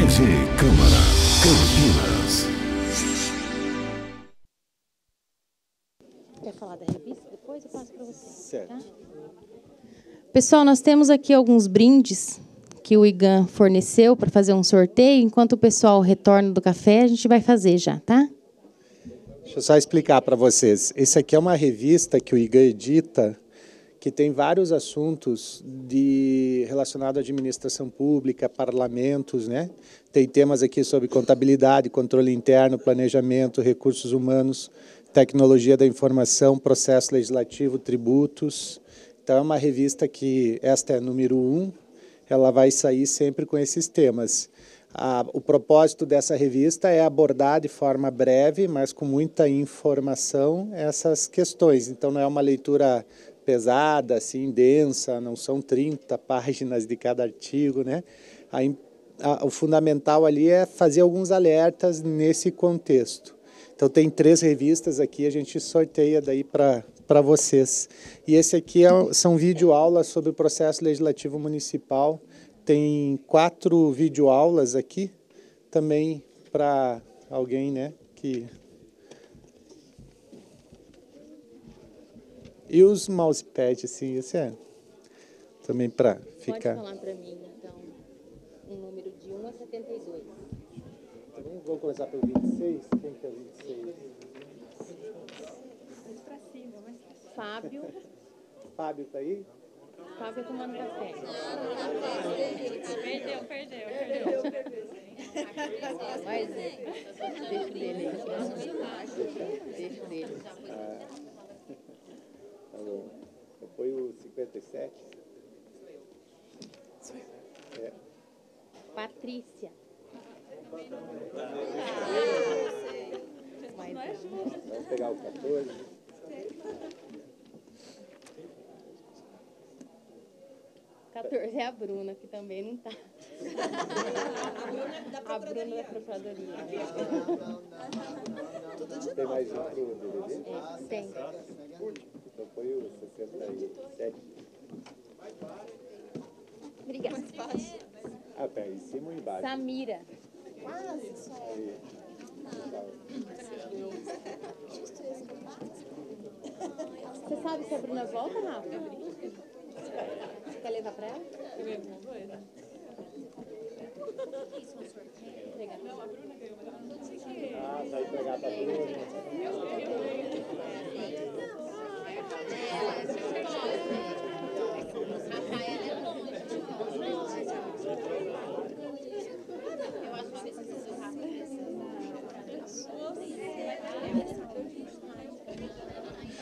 TV Câmara, Campinas. Quer falar da revista? Depois eu passo para você. Certo. Tá? Pessoal, nós temos aqui alguns brindes que o IGAN forneceu para fazer um sorteio. Enquanto o pessoal retorna do café, a gente vai fazer já, tá? Deixa eu só explicar para vocês. Esse aqui é uma revista que o IGAN edita, que tem vários assuntos relacionados à administração pública, parlamentos, né? Tem temas aqui sobre contabilidade, controle interno, planejamento, recursos humanos, tecnologia da informação, processo legislativo, tributos. Então, é uma revista que, esta é número 1, ela vai sair sempre com esses temas. O propósito dessa revista é abordar de forma breve, mas com muita informação, essas questões. Então, não é uma leitura pesada, assim, densa, não são 30 páginas de cada artigo, né? O fundamental ali é fazer alguns alertas nesse contexto. Então, tem 3 revistas aqui, a gente sorteia daí para vocês. E esse aqui são videoaulas sobre o processo legislativo municipal. Tem 4 videoaulas aqui, também para alguém, né, que... E os mousepads, assim, esse é também para ficar... Pode falar para mim, então, um número de 1 a 72. Então, vamos começar pelo 26. Quem que é o 26? Mais para cima, mais para cima. Fábio. Fábio está aí? Fábio tomando café. Perdeu. Mas deixa dele aí. Deixa dele. Foi o 57? É. Patrícia. Vamos pegar o 14. 14 é a Bruna, que também não está. A Bruna da Procuradoria. Tem mais um para o DVD? Tem. Então foi o 67. Obrigada. Ah, tá, em cima ou embaixo? Samira. Você sabe se a Bruna volta, Rafa? Quer levar para ela? Ah, vai entregar para a Bruna.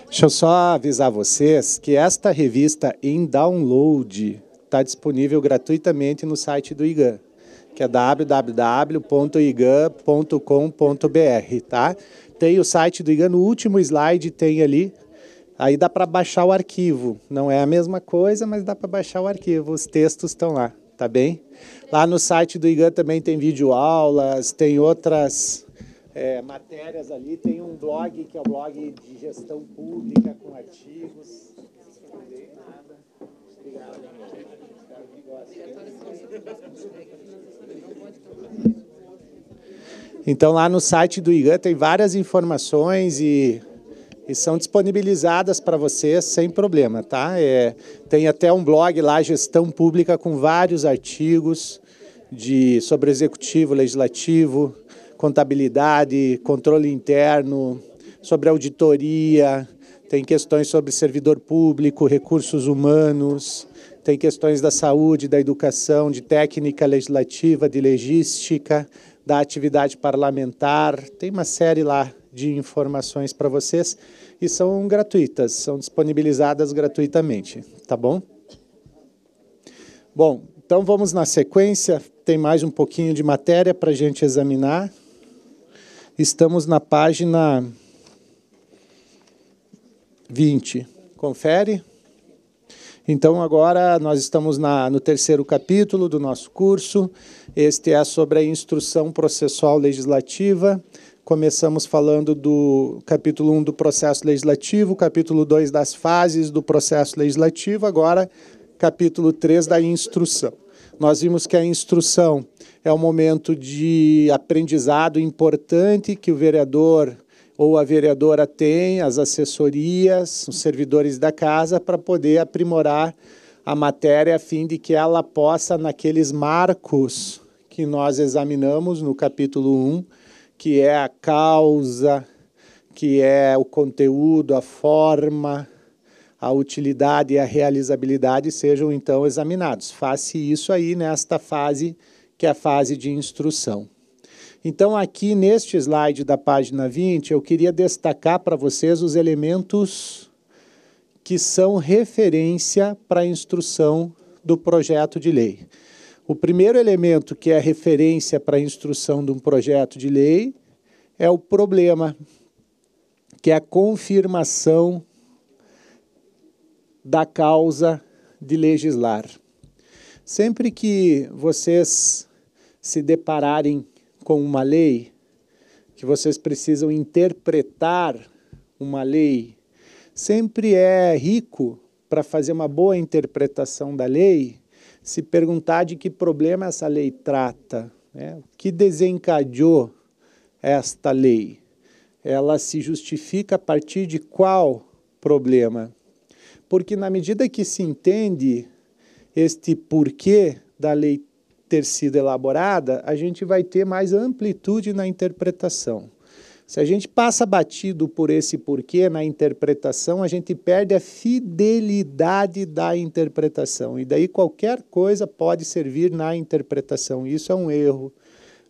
Deixa eu só avisar vocês que esta revista em download está disponível gratuitamente no site do IGAN, que é www.igan.com.br, tá? Tem o site do IGAN, no último slide tem ali, aí dá para baixar o arquivo. Não é a mesma coisa, mas dá para baixar o arquivo, os textos estão lá, tá bem? Lá no site do IGAN também tem videoaulas, tem outras... matérias ali, tem um blog que é o blog de gestão pública com artigos. Obrigado. Então lá no site do IGAN tem várias informações e são disponibilizadas para vocês sem problema, tá? Tem até um blog lá, gestão pública, com vários artigos sobre executivo, legislativo, contabilidade, controle interno, sobre auditoria, tem questões sobre servidor público, recursos humanos, tem questões da saúde, da educação, de técnica legislativa, de logística, da atividade parlamentar, tem uma série lá de informações para vocês e são gratuitas, são disponibilizadas gratuitamente, tá bom? Bom, então vamos na sequência, tem mais um pouquinho de matéria para a gente examinar. Estamos na página 20. Confere? Então, agora nós estamos no terceiro capítulo do nosso curso. Este é sobre a instrução processual legislativa. Começamos falando do capítulo 1 do processo legislativo, capítulo 2 das fases do processo legislativo, agora capítulo 3 da instrução. Nós vimos que a instrução é um momento de aprendizado importante que o vereador ou a vereadora tem, as assessorias, os servidores da casa, para poder aprimorar a matéria a fim de que ela possa, naqueles marcos que nós examinamos no capítulo 1, que é a causa, que é o conteúdo, a forma, a utilidade e a realizabilidade, sejam então examinados. Faça isso aí nesta fase, que é a fase de instrução. Então, aqui neste slide da página 20, eu queria destacar para vocês os elementos que são referência para a instrução do projeto de lei. O primeiro elemento que é referência para a instrução de um projeto de lei é o problema, que é a confirmação da causa de legislar. Sempre que vocês se depararem com uma lei, que vocês precisam interpretar uma lei, sempre é rico para fazer uma boa interpretação da lei, se perguntar de que problema essa lei trata, né? O que desencadeou esta lei? Ela se justifica a partir de qual problema? Porque na medida que se entende este porquê da lei ter sido elaborada, a gente vai ter mais amplitude na interpretação. Se a gente passa batido por esse porquê na interpretação, a gente perde a fidelidade da interpretação. E daí qualquer coisa pode servir na interpretação. Isso é um erro.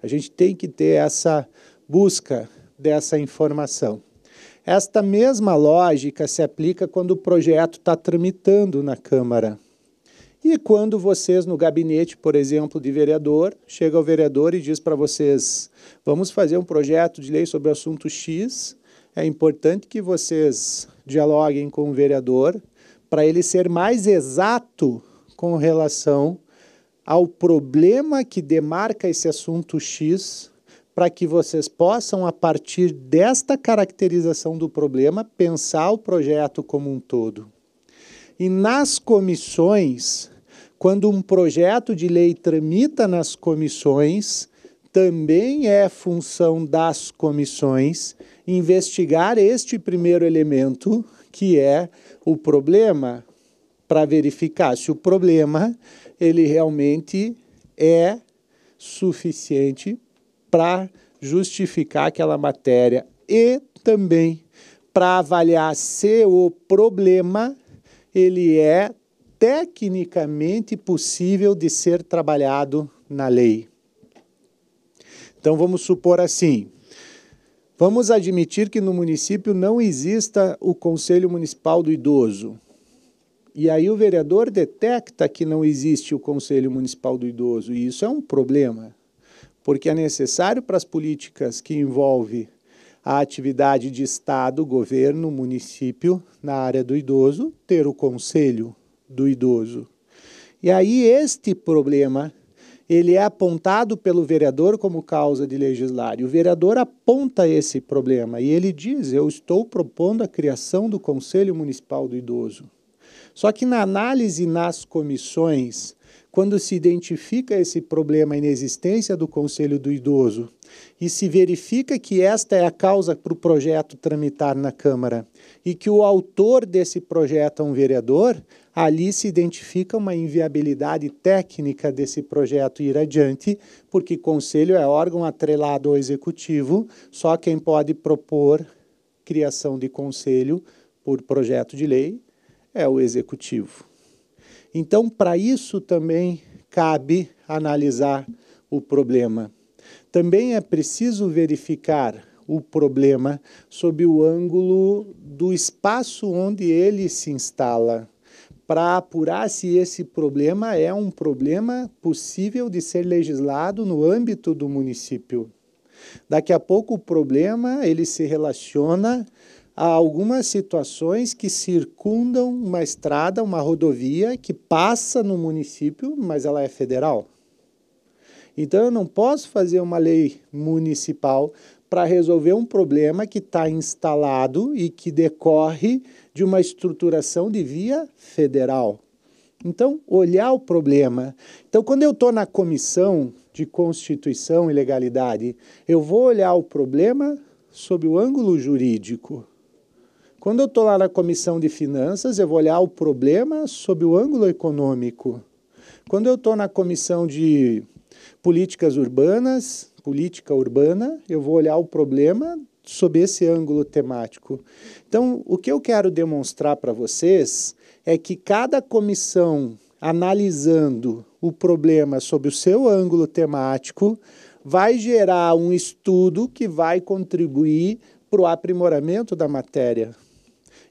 A gente tem que ter essa busca dessa informação. Esta mesma lógica se aplica quando o projeto está tramitando na Câmara. E quando vocês, no gabinete, por exemplo, de vereador, chega o vereador e diz para vocês, vamos fazer um projeto de lei sobre o assunto X, é importante que vocês dialoguem com o vereador para ele ser mais exato com relação ao problema que demarca esse assunto X, para que vocês possam, a partir desta caracterização do problema, pensar o projeto como um todo. E nas comissões, quando um projeto de lei tramita nas comissões, também é função das comissões investigar este primeiro elemento, que é o problema, para verificar se o problema ele realmente é suficiente para justificar aquela matéria e também para avaliar se o problema ele é tecnicamente possível de ser trabalhado na lei. Então, vamos supor assim, vamos admitir que no município não exista o Conselho Municipal do Idoso. E aí o vereador detecta que não existe o Conselho Municipal do Idoso, e isso é um problema, porque é necessário para as políticas que envolvem a atividade de Estado, governo, município, na área do idoso, ter o Conselho do Idoso. E aí este problema, ele é apontado pelo vereador como causa de legislar. E o vereador aponta esse problema e ele diz, eu estou propondo a criação do Conselho Municipal do Idoso. Só que na análise nas comissões, quando se identifica esse problema, a inexistência do Conselho do Idoso, e se verifica que esta é a causa para o projeto tramitar na Câmara, e que o autor desse projeto é um vereador, ali se identifica uma inviabilidade técnica desse projeto ir adiante, porque Conselho é órgão atrelado ao Executivo, só quem pode propor criação de Conselho por projeto de lei é o Executivo. Então, para isso também cabe analisar o problema. Também é preciso verificar o problema sob o ângulo do espaço onde ele se instala, para apurar se esse problema é um problema possível de ser legislado no âmbito do município. Daqui a pouco o problema ele se relaciona a algumas situações que circundam uma estrada, uma rodovia que passa no município, mas ela é federal. Então, eu não posso fazer uma lei municipal para resolver um problema que está instalado e que decorre de uma estruturação de via federal. Então, olhar o problema. Então, quando eu estou na comissão de Constituição e Legalidade, eu vou olhar o problema sob o ângulo jurídico. Quando eu estou lá na comissão de Finanças, eu vou olhar o problema sob o ângulo econômico. Quando eu estou na comissão de Políticas Urbanas, política urbana, eu vou olhar o problema sob esse ângulo temático. Então, o que eu quero demonstrar para vocês é que cada comissão, analisando o problema sob o seu ângulo temático, vai gerar um estudo que vai contribuir para o aprimoramento da matéria,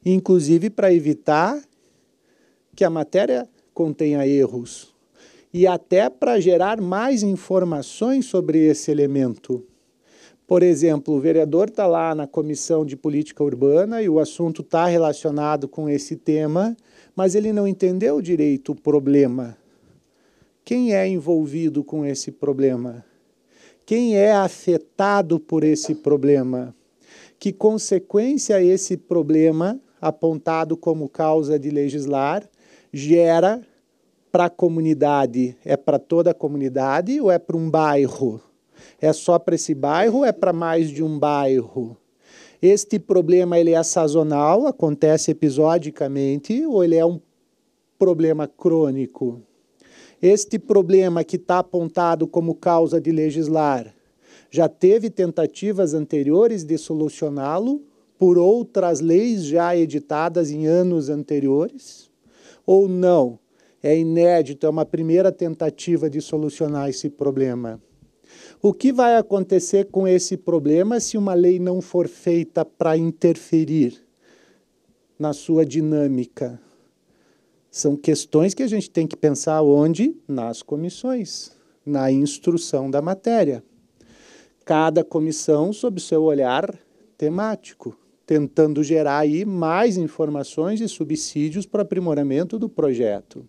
inclusive para evitar que a matéria contenha erros e até para gerar mais informações sobre esse elemento. Por exemplo, o vereador está lá na Comissão de Política Urbana e o assunto está relacionado com esse tema, mas ele não entendeu direito o problema. Quem é envolvido com esse problema? Quem é afetado por esse problema? Que consequência esse problema, apontado como causa de legislar, gera para a comunidade? É para toda a comunidade ou é para um bairro? É só para esse bairro ou é para mais de um bairro? Este problema ele é sazonal, acontece episodicamente, ou ele é um problema crônico? Este problema que está apontado como causa de legislar, já teve tentativas anteriores de solucioná-lo por outras leis já editadas em anos anteriores? Ou não? É inédito, é uma primeira tentativa de solucionar esse problema. O que vai acontecer com esse problema se uma lei não for feita para interferir na sua dinâmica? São questões que a gente tem que pensar onde? Nas comissões, na instrução da matéria. Cada comissão sob seu olhar temático, tentando gerar aí mais informações e subsídios para aprimoramento do projeto.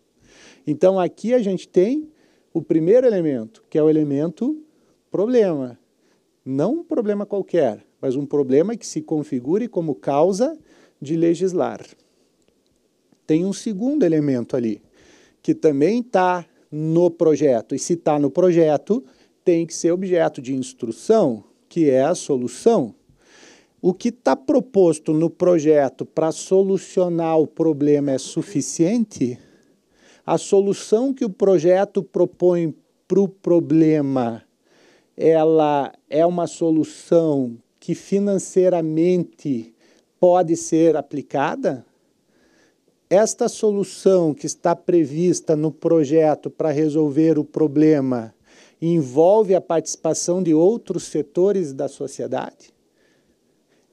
Então, aqui a gente tem o primeiro elemento, que é o elemento problema. Não um problema qualquer, mas um problema que se configure como causa de legislar. Tem um segundo elemento ali, que também está no projeto. E se está no projeto, tem que ser objeto de instrução, que é a solução. O que está proposto no projeto para solucionar o problema é suficiente? A solução que o projeto propõe para o problema, ela é uma solução que financeiramente pode ser aplicada? Esta solução que está prevista no projeto para resolver o problema envolve a participação de outros setores da sociedade?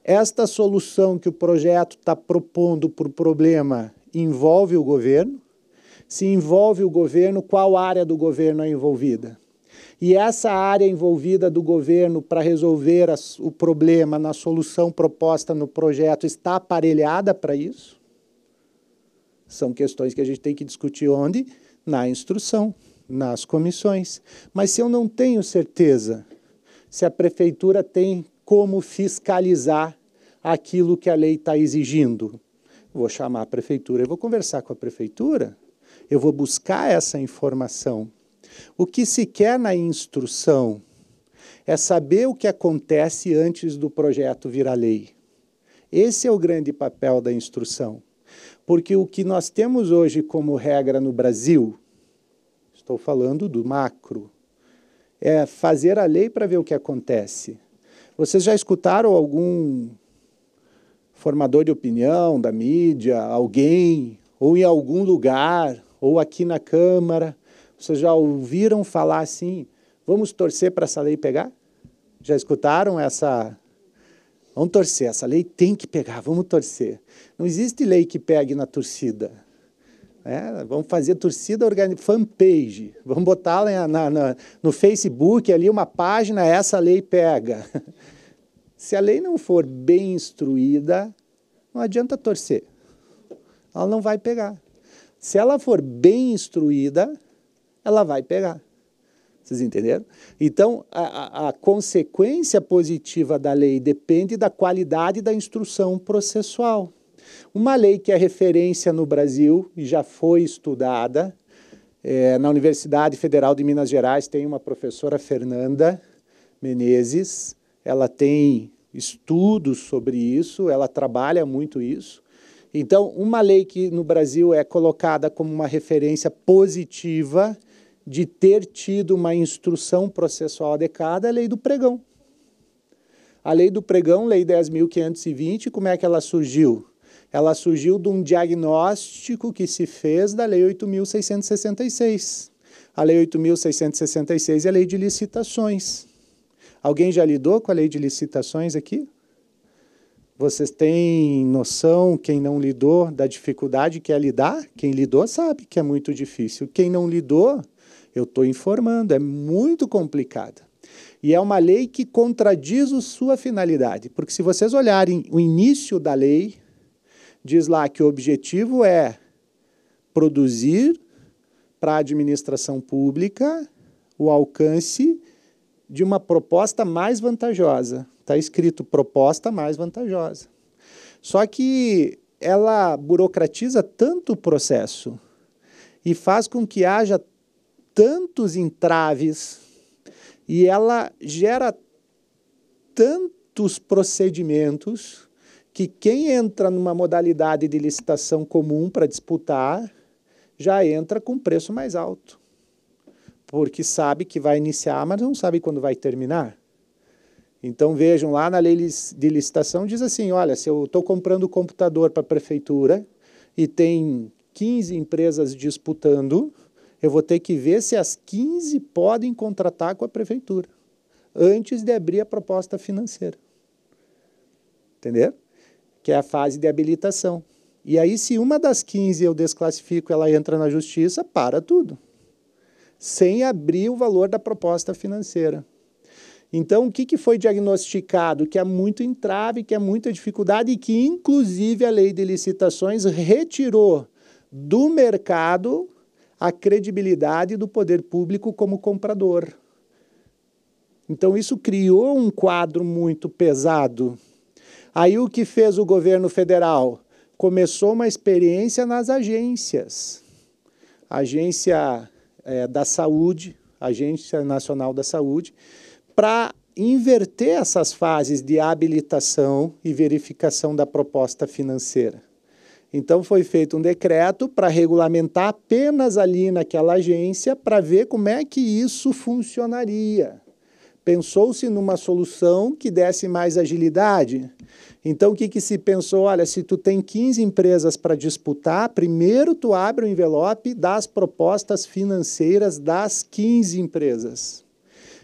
Esta solução que o projeto está propondo para o problema envolve o governo? Se envolve o governo, qual área do governo é envolvida? E essa área envolvida do governo para resolver o problema na solução proposta no projeto está aparelhada para isso? São questões que a gente tem que discutir onde? Na instrução, nas comissões. Mas se eu não tenho certeza se a prefeitura tem como fiscalizar aquilo que a lei está exigindo, vou chamar a prefeitura, eu vou conversar com a prefeitura, eu vou buscar essa informação. O que se quer na instrução é saber o que acontece antes do projeto virar lei. Esse é o grande papel da instrução. Porque o que nós temos hoje como regra no Brasil, estou falando do macro, é fazer a lei para ver o que acontece. Vocês já escutaram algum formador de opinião da mídia, alguém, ou em algum lugar, ou aqui na Câmara, vocês já ouviram falar assim, vamos torcer para essa lei pegar? Já escutaram essa... Vamos torcer, essa lei tem que pegar, vamos torcer. Não existe lei que pegue na torcida. Vamos fazer torcida fanpage, vamos botar no Facebook ali uma página, essa lei pega. Se a lei não for bem instruída, não adianta torcer. Ela não vai pegar. Se ela for bem instruída, ela vai pegar. Vocês entenderam? Então, a consequência positiva da lei depende da qualidade da instrução processual. Uma lei que é referência no Brasil e já foi estudada, na Universidade Federal de Minas Gerais tem uma professora, Fernanda Menezes, ela tem estudos sobre isso, ela trabalha muito isso. Então, uma lei que no Brasil é colocada como uma referência positiva de ter tido uma instrução processual adequada é a lei do pregão. A lei do pregão, Lei 10.520, como é que ela surgiu? Ela surgiu de um diagnóstico que se fez da Lei 8.666. A Lei 8.666 é a lei de licitações. Alguém já lidou com a lei de licitações aqui? Vocês têm noção, quem não lidou, da dificuldade que é lidar? Quem lidou sabe que é muito difícil. Quem não lidou, eu estou informando, é muito complicada. E é uma lei que contradiz a sua finalidade, porque se vocês olharem o início da lei, diz lá que o objetivo é produzir para a administração pública o alcance de uma proposta mais vantajosa. Está escrito proposta mais vantajosa. Só que ela burocratiza tanto o processo e faz com que haja tantos entraves e ela gera tantos procedimentos que quem entra numa modalidade de licitação comum para disputar já entra com preço mais alto, porque sabe que vai iniciar, mas não sabe quando vai terminar. Então, vejam, lá na lei de licitação diz assim, olha, se eu estou comprando computador para a prefeitura e tem 15 empresas disputando, eu vou ter que ver se as 15 podem contratar com a prefeitura, antes de abrir a proposta financeira. Entendeu? Que é a fase de habilitação. E aí, se uma das 15 eu desclassifico, ela entra na justiça, para tudo, sem abrir o valor da proposta financeira. Então, o que foi diagnosticado? Que há muito entrave, que há muita dificuldade e que, inclusive, a lei de licitações retirou do mercado a credibilidade do poder público como comprador. Então, isso criou um quadro muito pesado. Aí, o que fez o governo federal? Começou uma experiência nas agências. A Agência da Saúde, Agência Nacional da Saúde, para inverter essas fases de habilitação e verificação da proposta financeira. Então, foi feito um decreto para regulamentar apenas ali naquela agência para ver como é que isso funcionaria. Pensou-se numa solução que desse mais agilidade. Então, o que se pensou? Olha, se tu tem 15 empresas para disputar, primeiro tu abre o envelope das propostas financeiras das 15 empresas.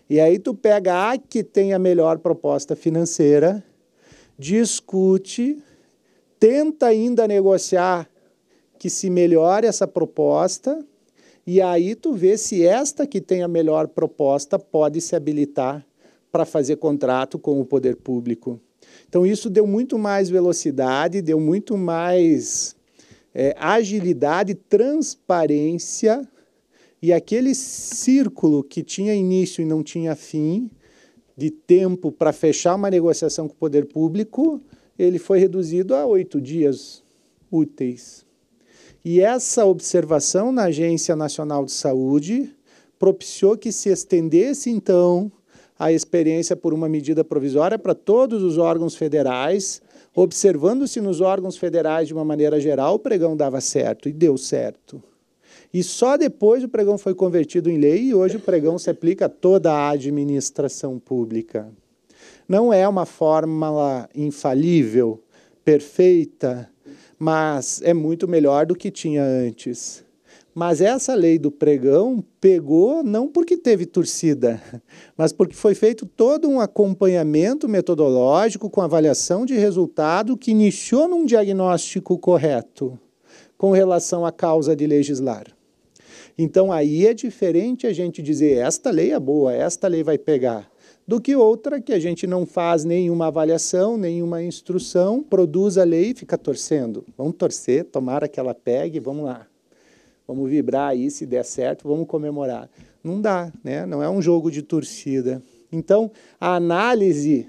E aí tu pega a que tem a melhor proposta financeira, discute, tenta ainda negociar que se melhore essa proposta, e aí tu vê se esta que tem a melhor proposta pode se habilitar para fazer contrato com o poder público. Então, isso deu muito mais velocidade, deu muito mais agilidade, transparência, e aquele círculo que tinha início e não tinha fim, de tempo para fechar uma negociação com o poder público, ele foi reduzido a 8 dias úteis. E essa observação na Agência Nacional de Saúde propiciou que se estendesse, então, a experiência por uma medida provisória para todos os órgãos federais, observando-se nos órgãos federais de uma maneira geral, o pregão dava certo, e deu certo. E só depois o pregão foi convertido em lei e hoje o pregão se aplica a toda a administração pública. Não é uma fórmula infalível, perfeita, mas é muito melhor do que tinha antes. Mas essa lei do pregão pegou não porque teve torcida, mas porque foi feito todo um acompanhamento metodológico com avaliação de resultado que iniciou num diagnóstico correto com relação à causa de legislar. Então, aí é diferente a gente dizer esta lei é boa, esta lei vai pegar, do que outra que a gente não faz nenhuma avaliação, nenhuma instrução, produz a lei e fica torcendo. Vamos torcer, tomara que ela pegue, vamos lá. Vamos vibrar aí, se der certo, vamos comemorar. Não dá, né? Não é um jogo de torcida. Então, a análise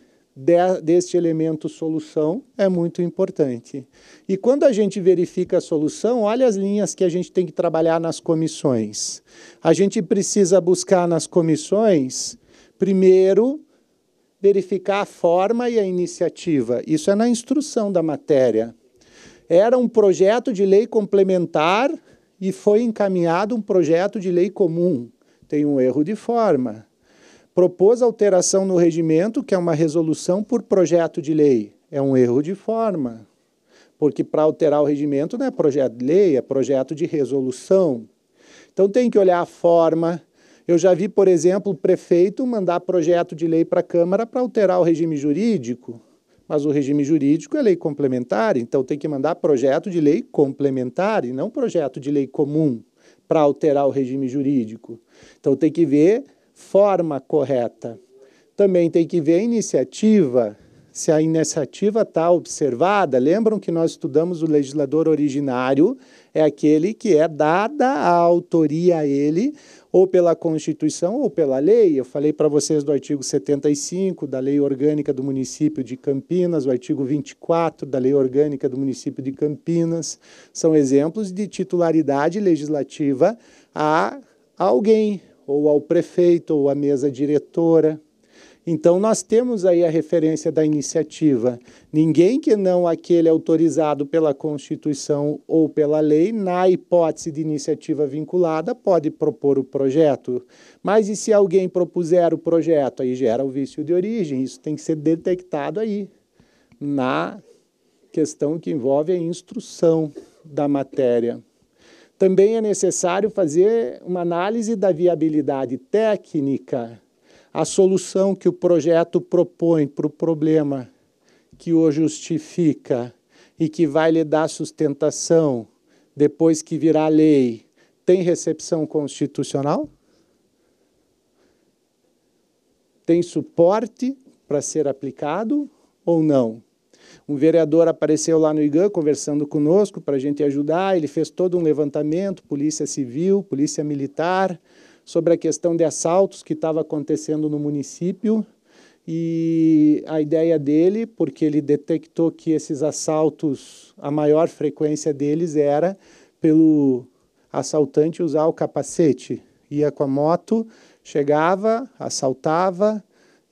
deste elemento solução é muito importante. E quando a gente verifica a solução, olha as linhas que a gente tem que trabalhar nas comissões. A gente precisa buscar nas comissões, primeiro, verificar a forma e a iniciativa. Isso é na instrução da matéria. Era um projeto de lei complementar e foi encaminhado um projeto de lei comum. Tem um erro de forma. Propôs alteração no regimento, que é uma resolução por projeto de lei. É um erro de forma, porque para alterar o regimento não é projeto de lei, é projeto de resolução. Então tem que olhar a forma. Eu já vi, por exemplo, o prefeito mandar projeto de lei para a Câmara para alterar o regime jurídico, mas o regime jurídico é lei complementar, então tem que mandar projeto de lei complementar e não projeto de lei comum para alterar o regime jurídico. Então tem que ver forma correta. Também tem que ver a iniciativa, se a iniciativa está observada. Lembram que nós estudamos o legislador originário, é aquele que é dada a autoria a ele, ou pela Constituição ou pela lei. Eu falei para vocês do artigo 75 da Lei Orgânica do Município de Campinas, o artigo 24 da Lei Orgânica do Município de Campinas. São exemplos de titularidade legislativa a alguém, ou ao prefeito, ou à mesa diretora. Então, nós temos aí a referência da iniciativa. Ninguém que não aquele autorizado pela Constituição ou pela lei, na hipótese de iniciativa vinculada, pode propor o projeto. Mas e se alguém propuser o projeto? Aí gera o vício de origem. Isso tem que ser detectado aí, na questão que envolve a instrução da matéria. Também é necessário fazer uma análise da viabilidade técnica. A solução que o projeto propõe para o problema que o justifica e que vai lhe dar sustentação depois que virar lei, tem recepção constitucional? Tem suporte para ser aplicado ou não? Um vereador apareceu lá no IGAN conversando conosco para a gente ajudar, ele fez todo um levantamento, polícia civil, polícia militar, sobre a questão de assaltos que estava acontecendo no município, e a ideia dele, porque ele detectou que esses assaltos, a maior frequência deles era pelo assaltante usar o capacete. Ia com a moto, chegava, assaltava,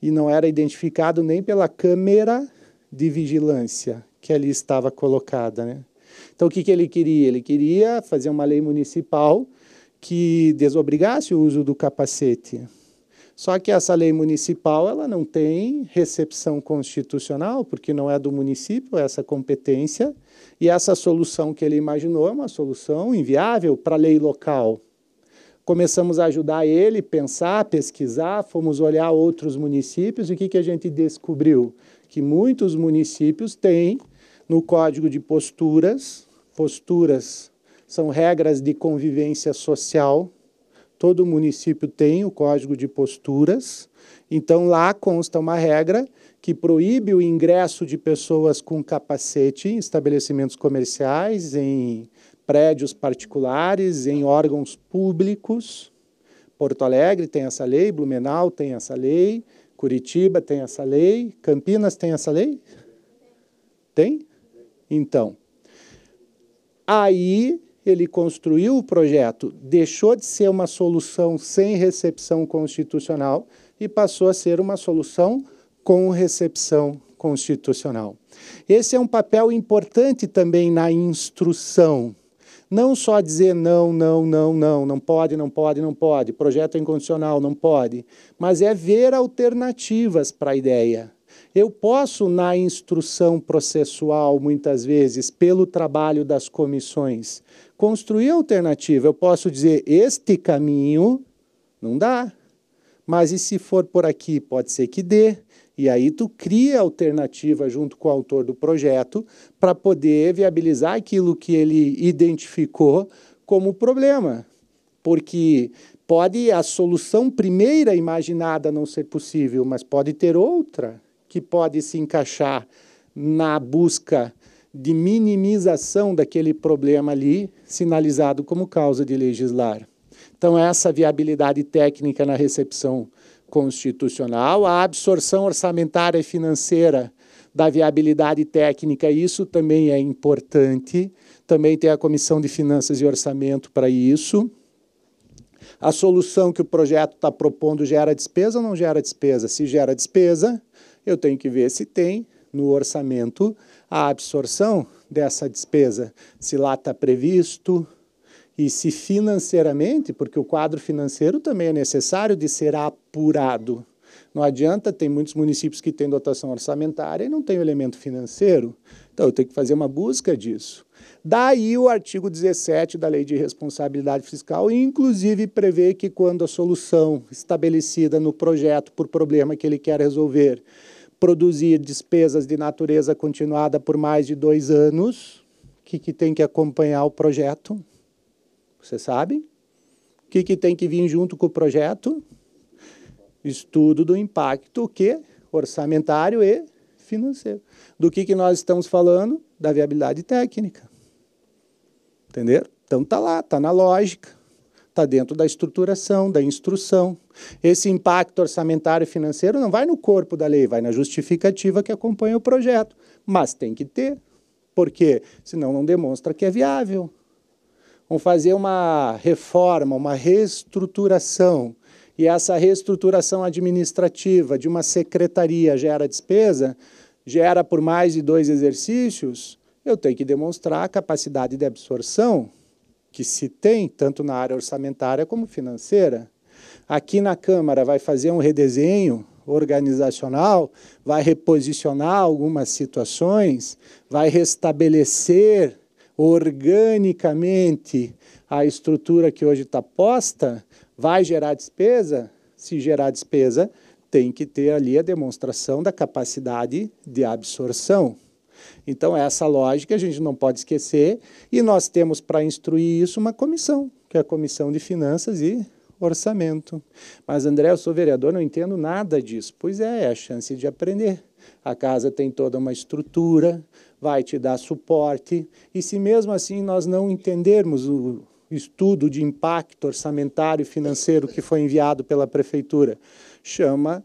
e não era identificado nem pela câmera de vigilância que ali estava colocada, né? Então, o que ele queria? Ele queria fazer uma lei municipal que desobrigasse o uso do capacete. Só que essa lei municipal ela não tem recepção constitucional, porque não é do município essa competência, e essa solução que ele imaginou é uma solução inviável para a lei local. Começamos a ajudar ele, pensar, pesquisar, fomos olhar outros municípios, e o que a gente descobriu? Que muitos municípios têm no Código de Posturas são regras de convivência social, todo município tem o Código de Posturas, então lá consta uma regra que proíbe o ingresso de pessoas com capacete em estabelecimentos comerciais, em prédios particulares, em órgãos públicos. Porto Alegre tem essa lei, Blumenau tem essa lei, Curitiba tem essa lei, Campinas tem essa lei? Tem? Então, aí ele construiu o projeto, deixou de ser uma solução sem recepção constitucional e passou a ser uma solução com recepção constitucional. Esse é um papel importante também na instrução. Não só dizer não pode, projeto é inconstitucional, não pode, mas é ver alternativas para a ideia. Eu posso, na instrução processual, muitas vezes, pelo trabalho das comissões, construir alternativa. Eu posso dizer, este caminho não dá, mas e se for por aqui, pode ser que dê. E aí tu cria alternativa junto com o autor do projeto para poder viabilizar aquilo que ele identificou como problema. Porque pode a solução primeira imaginada não ser possível, mas pode ter outra que pode se encaixar na busca de minimização daquele problema ali, sinalizado como causa de legislar. Então, essa viabilidade técnica na recepção constitucional, a absorção orçamentária e financeira da viabilidade técnica, isso também é importante, também tem a Comissão de Finanças e Orçamento para isso. A solução que o projeto está propondo gera despesa ou não gera despesa? Se gera despesa, eu tenho que ver se tem no orçamento a absorção dessa despesa, se lá está previsto, e se financeiramente, porque o quadro financeiro também é necessário de ser apurado. Não adianta, tem muitos municípios que têm dotação orçamentária e não tem o elemento financeiro. Então, eu tenho que fazer uma busca disso. Daí o artigo 17 da Lei de Responsabilidade Fiscal, inclusive, prevê que quando a solução estabelecida no projeto por problema que ele quer resolver produzir despesas de natureza continuada por mais de 2 anos, o que tem que acompanhar o projeto? Você sabe? O que tem que vir junto com o projeto? Estudo do impacto orçamentário e financeiro. Do que nós estamos falando? Da viabilidade técnica. Entenderam? Então está lá, está na lógica, está dentro da estruturação, da instrução. Esse impacto orçamentário e financeiro não vai no corpo da lei, vai na justificativa que acompanha o projeto. Mas tem que ter, porque senão não demonstra que é viável. Vamos fazer uma reforma, uma reestruturação, e essa reestruturação administrativa de uma secretaria gera despesa, gera por mais de 2 exercícios, eu tenho que demonstrar a capacidade de absorção que se tem, tanto na área orçamentária como financeira. Aqui na Câmara vai fazer um redesenho organizacional, vai reposicionar algumas situações, vai restabelecer organicamente a estrutura que hoje está posta, vai gerar despesa? Se gerar despesa, tem que ter ali a demonstração da capacidade de absorção. Então, essa lógica a gente não pode esquecer, e nós temos para instruir isso uma comissão, que é a Comissão de Finanças e Orçamento. Mas, André, eu sou vereador, não entendo nada disso. Pois é a chance de aprender. A casa tem toda uma estrutura, vai te dar suporte, e se mesmo assim nós não entendermos o estudo de impacto orçamentário e financeiro que foi enviado pela Prefeitura, chama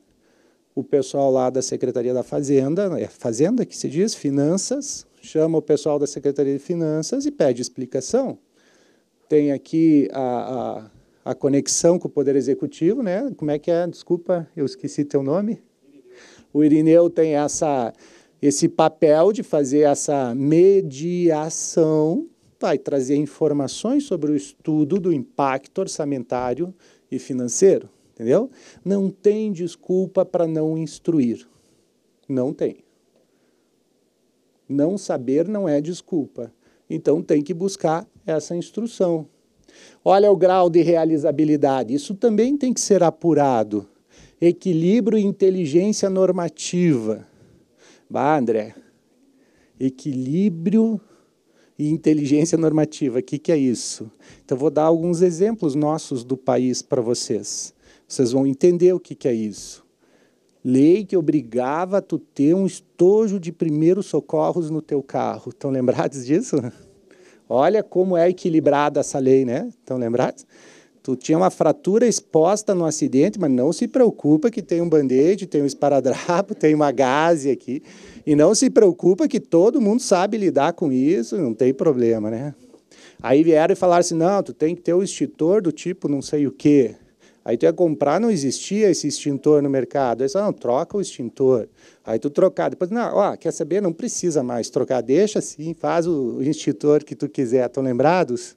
o pessoal lá da Secretaria da Fazenda, é Fazenda que se diz, Finanças, chama o pessoal da Secretaria de Finanças e pede explicação. Tem aqui a conexão com o Poder Executivo, né? Como é que é? Desculpa, eu esqueci teu nome. O Irineu tem esse papel de fazer essa mediação, vai trazer informações sobre o estudo do impacto orçamentário e financeiro, entendeu? Não tem desculpa para não instruir. Não tem. Não saber não é desculpa. Então, tem que buscar essa instrução. Olha o grau de realizabilidade. Isso também tem que ser apurado. Equilíbrio e inteligência normativa. Bah, André, equilíbrio e inteligência normativa, o que é isso? Então, vou dar alguns exemplos nossos do país para vocês. Vocês vão entender o que é isso. Lei que obrigava a tu ter um estojo de primeiros socorros no teu carro. Estão lembrados disso? Olha como é equilibrada essa lei, né? Estão lembrados? Tu tinha uma fratura exposta no acidente, mas não se preocupa que tem um band-aid, tem um esparadrapo, tem uma gaze aqui. E não se preocupa que todo mundo sabe lidar com isso, não tem problema, né? Aí vieram e falaram assim, não, tu tem que ter o extintor do tipo não sei o quê. Aí tu ia comprar, não existia esse extintor no mercado. Aí você não, troca o extintor. Aí tu trocar. Depois, não, ó, quer saber? Não precisa mais trocar. Deixa assim, faz o extintor que tu quiser. Estão lembrados?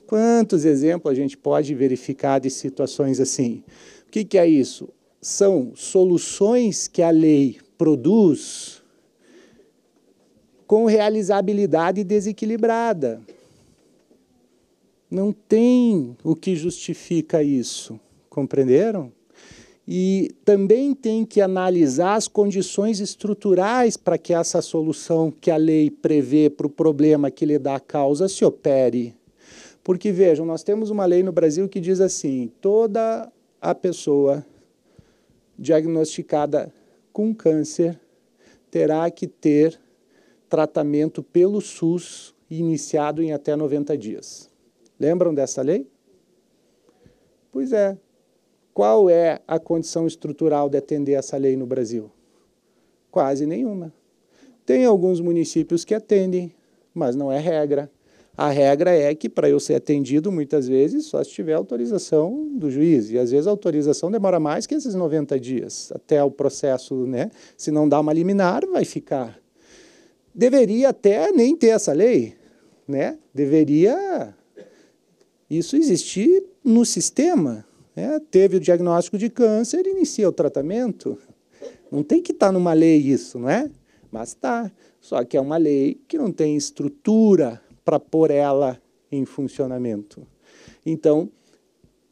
Quantos exemplos a gente pode verificar de situações assim? O que é isso? São soluções que a lei produz com realizabilidade desequilibrada. Não tem o que justifica isso. Compreenderam? E também tem que analisar as condições estruturais para que essa solução que a lei prevê para o problema que lhe dá a causa se opere. Porque, vejam, nós temos uma lei no Brasil que diz assim, toda a pessoa diagnosticada com câncer terá que ter tratamento pelo SUS iniciado em até 90 dias. Lembram dessa lei? Pois é. Qual é a condição estrutural de atender essa lei no Brasil? Quase nenhuma. Tem alguns municípios que atendem, mas não é regra. A regra é que, para eu ser atendido, muitas vezes, só se tiver autorização do juiz. E, às vezes, a autorização demora mais que esses 90 dias, até o processo, né? Se não dá uma liminar, vai ficar. Deveria até nem ter essa lei, né? Deveria isso existir no sistema, né? Teve o diagnóstico de câncer, inicia o tratamento. Não tem que estar numa lei isso, não é? Mas está. Só que é uma lei que não tem estrutura para pôr ela em funcionamento. Então,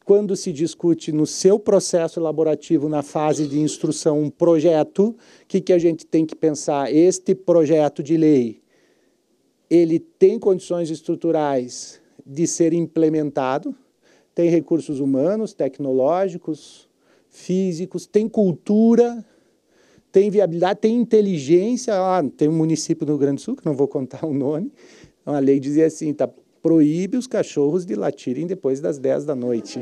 quando se discute no seu processo elaborativo, na fase de instrução, um projeto, o que a gente tem que pensar? Este projeto de lei, ele tem condições estruturais de ser implementado, tem recursos humanos, tecnológicos, físicos, tem cultura, tem viabilidade, tem inteligência. Tem um município do Rio Grande do Sul, que não vou contar o nome, a lei dizia assim, proíbe os cachorros de latirem depois das 10 da noite.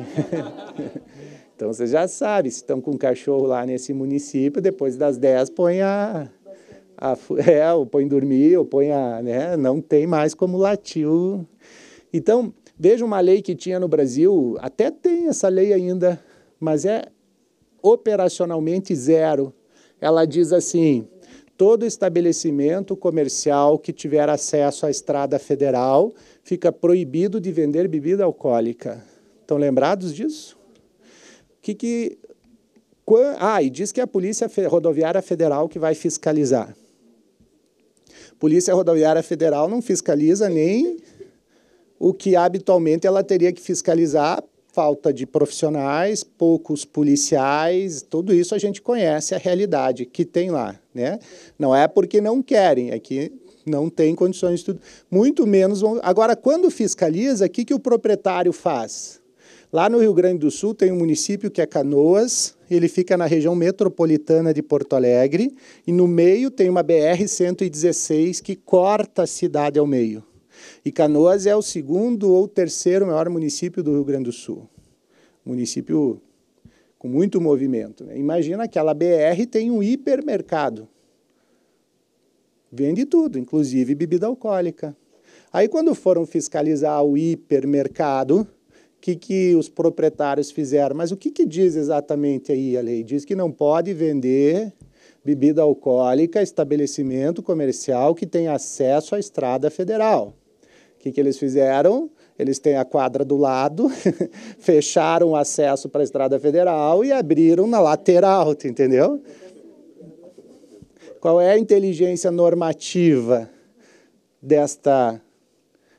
Então, você já sabe, se estão com um cachorro lá nesse município, depois das 10, põe ou põe dormir, ou põe né, não tem mais como latir. Então, veja uma lei que tinha no Brasil, até tem essa lei ainda, mas é operacionalmente zero. Ela diz assim, todo estabelecimento comercial que tiver acesso à estrada federal fica proibido de vender bebida alcoólica. Estão lembrados disso? E diz que é a Polícia Rodoviária Federal que vai fiscalizar. Polícia Rodoviária Federal não fiscaliza nem o que habitualmente ela teria que fiscalizar, falta de profissionais, poucos policiais, tudo isso a gente conhece a realidade que tem lá, né? Não é porque não querem, é que não tem condições de tudo, muito menos. Agora, quando fiscaliza, o que o proprietário faz? Lá no Rio Grande do Sul tem um município que é Canoas, ele fica na região metropolitana de Porto Alegre, e no meio tem uma BR-116 que corta a cidade ao meio. E Canoas é o segundo ou terceiro maior município do Rio Grande do Sul. Município com muito movimento, né? Imagina, aquela BR tem um hipermercado. Vende tudo, inclusive bebida alcoólica. Aí, quando foram fiscalizar o hipermercado, o que os proprietários fizeram? Mas o que diz exatamente aí a lei? Diz que não pode vender bebida alcoólica a estabelecimento comercial que tem acesso à estrada federal. O que eles fizeram? Eles têm a quadra do lado, fecharam o acesso para a estrada federal e abriram na lateral, entendeu? Qual é a inteligência normativa desta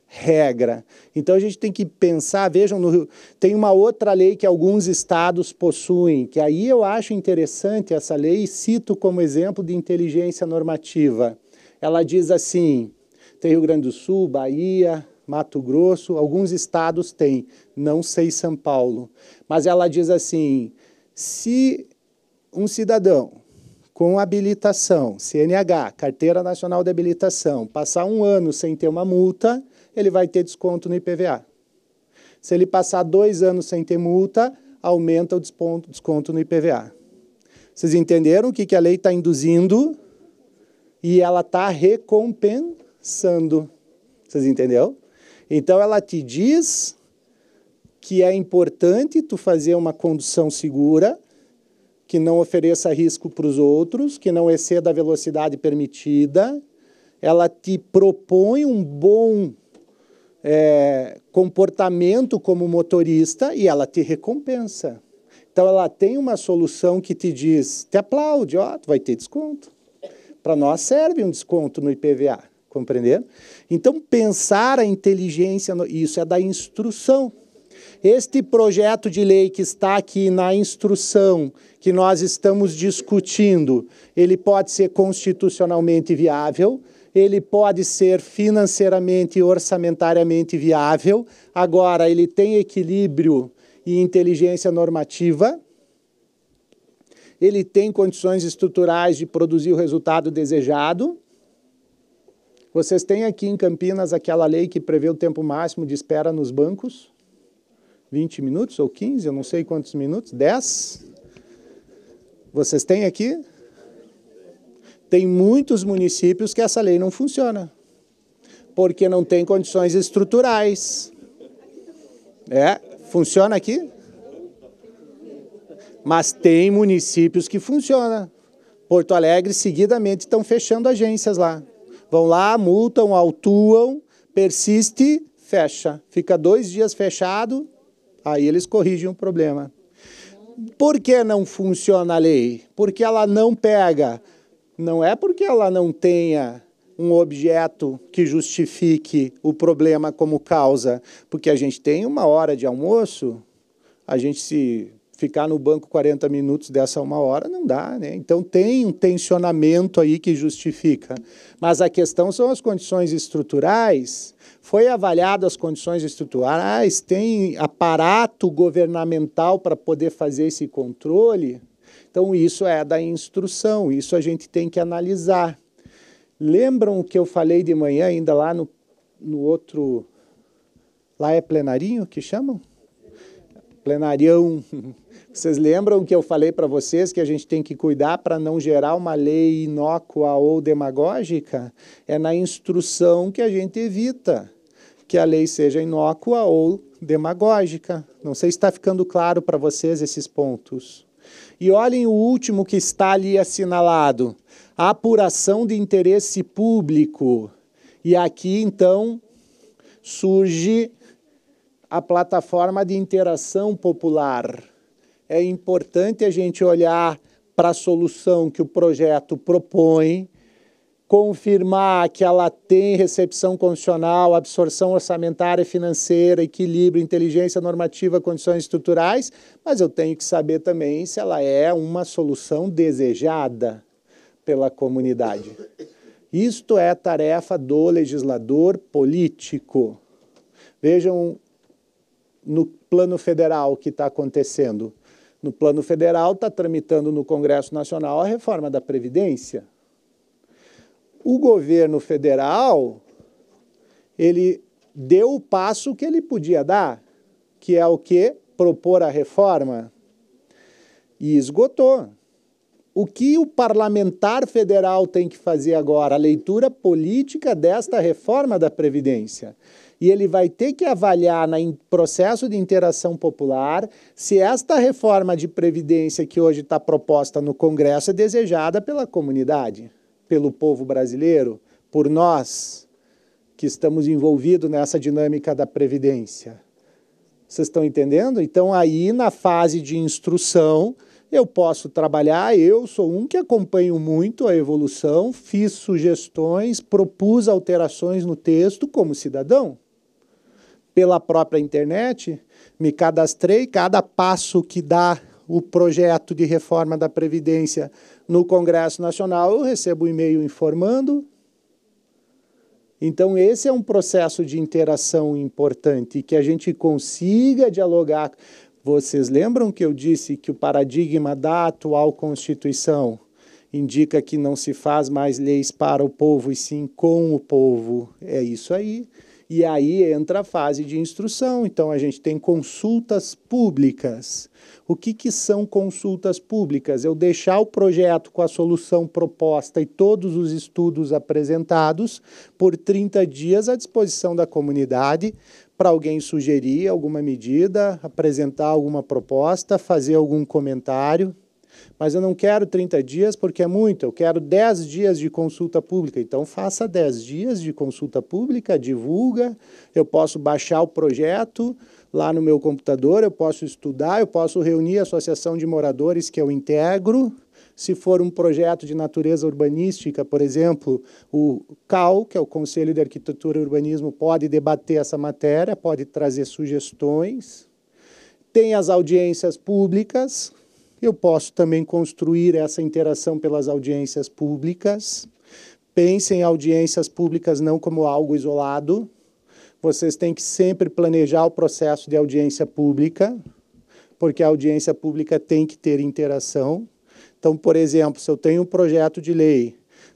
regra? Então, a gente tem que pensar, vejam, no Rio, tem uma outra lei que alguns estados possuem, que aí eu acho interessante essa lei e cito como exemplo de inteligência normativa. Ela diz assim, tem Rio Grande do Sul, Bahia, Mato Grosso, alguns estados têm, não sei São Paulo, mas ela diz assim, se um cidadão com habilitação, CNH, Carteira Nacional de Habilitação, passar 1 ano sem ter uma multa, ele vai ter desconto no IPVA. Se ele passar 2 anos sem ter multa, aumenta o desconto no IPVA. Vocês entenderam o que a lei está induzindo? E ela está recompensando. Vocês entenderam? Então, ela te diz que é importante tu fazer uma condução segura, que não ofereça risco para os outros, que não exceda a velocidade permitida. Ela te propõe um bom comportamento como motorista e ela te recompensa. Então, ela tem uma solução que te diz, te aplaude, tu vai ter desconto. Para nós serve um desconto no IPVA, compreender? Então, pensar a inteligência, isso é da instrução. Este projeto de lei que está aqui na instrução, que nós estamos discutindo, ele pode ser constitucionalmente viável, ele pode ser financeiramente e orçamentariamente viável, agora ele tem equilíbrio e inteligência normativa, ele tem condições estruturais de produzir o resultado desejado. Vocês têm aqui em Campinas aquela lei que prevê o tempo máximo de espera nos bancos? 20 minutos ou 15, eu não sei quantos minutos, 10? Vocês têm aqui? Tem muitos municípios que essa lei não funciona, porque não tem condições estruturais. Funciona aqui? Mas tem municípios que funcionam. Porto Alegre, seguidamente, estão fechando agências lá. Vão lá, multam, autuam, persiste, fecha. Fica 2 dias fechado, aí eles corrigem o problema. Por que não funciona a lei? Porque ela não pega. Não é porque ela não tenha um objeto que justifique o problema como causa. Porque a gente tem 1 hora de almoço, a gente se ficar no banco 40 minutos dessa 1 hora, não dá, né? Então tem um tensionamento aí que justifica. Mas a questão são as condições estruturais. Foi avaliado as condições estruturais, tem aparato governamental para poder fazer esse controle. Então isso é da instrução, isso a gente tem que analisar. Lembram o que eu falei de manhã ainda lá no outro... Lá é plenarinho que chamam? Plenarião. Vocês lembram que eu falei para vocês que a gente tem que cuidar para não gerar uma lei inócua ou demagógica? É na instrução que a gente evita que a lei seja inócua ou demagógica. Não sei se está ficando claro para vocês esses pontos. E olhem o último que está ali assinalado, a apuração de interesse público. E aqui, então, surge a plataforma de interação popular. É importante a gente olhar para a solução que o projeto propõe, confirmar que ela tem recepção constitucional, absorção orçamentária e financeira, equilíbrio, inteligência normativa, condições estruturais, mas eu tenho que saber também se ela é uma solução desejada pela comunidade. Isto é tarefa do legislador político. Vejam no plano federal o que está acontecendo. No plano federal está tramitando no Congresso Nacional a reforma da Previdência. O governo federal, ele deu o passo que ele podia dar, que é o quê? Propor a reforma. E esgotou. O que o parlamentar federal tem que fazer agora? A leitura política desta reforma da Previdência. E ele vai ter que avaliar no processo de interação popular se esta reforma de Previdência que hoje está proposta no Congresso é desejada pela comunidade, pelo povo brasileiro, por nós que estamos envolvidos nessa dinâmica da Previdência. Vocês estão entendendo? Então, aí, na fase de instrução, eu posso trabalhar, eu sou um que acompanho muito a evolução, fiz sugestões, propus alterações no texto como cidadão. Pela própria internet, me cadastrei, cada passo que dá o projeto de reforma da Previdência no Congresso Nacional, eu recebo um e-mail informando. Então, esse é um processo de interação importante, que a gente consiga dialogar. Vocês lembram que eu disse que o paradigma da atual Constituição indica que não se faz mais leis para o povo, e sim com o povo? É isso aí. E aí entra a fase de instrução. Então, a gente tem consultas públicas. O que são consultas públicas? Eu deixar o projeto com a solução proposta e todos os estudos apresentados por 30 dias à disposição da comunidade para alguém sugerir alguma medida, apresentar alguma proposta, fazer algum comentário. Mas eu não quero 30 dias porque é muito, eu quero 10 dias de consulta pública. Então, faça 10 dias de consulta pública, divulga, eu posso baixar o projeto lá no meu computador, eu posso estudar, eu posso reunir a associação de moradores que eu integro. Se for um projeto de natureza urbanística, por exemplo, o CAU, que é o Conselho de Arquitetura e Urbanismo, pode debater essa matéria, pode trazer sugestões. Tem as audiências públicas. Eu posso também construir essa interação pelas audiências públicas. Pensem em audiências públicas não como algo isolado. Vocês têm que sempre planejar o processo de audiência pública, porque a audiência pública tem que ter interação. Então, por exemplo, se eu tenho um projeto de lei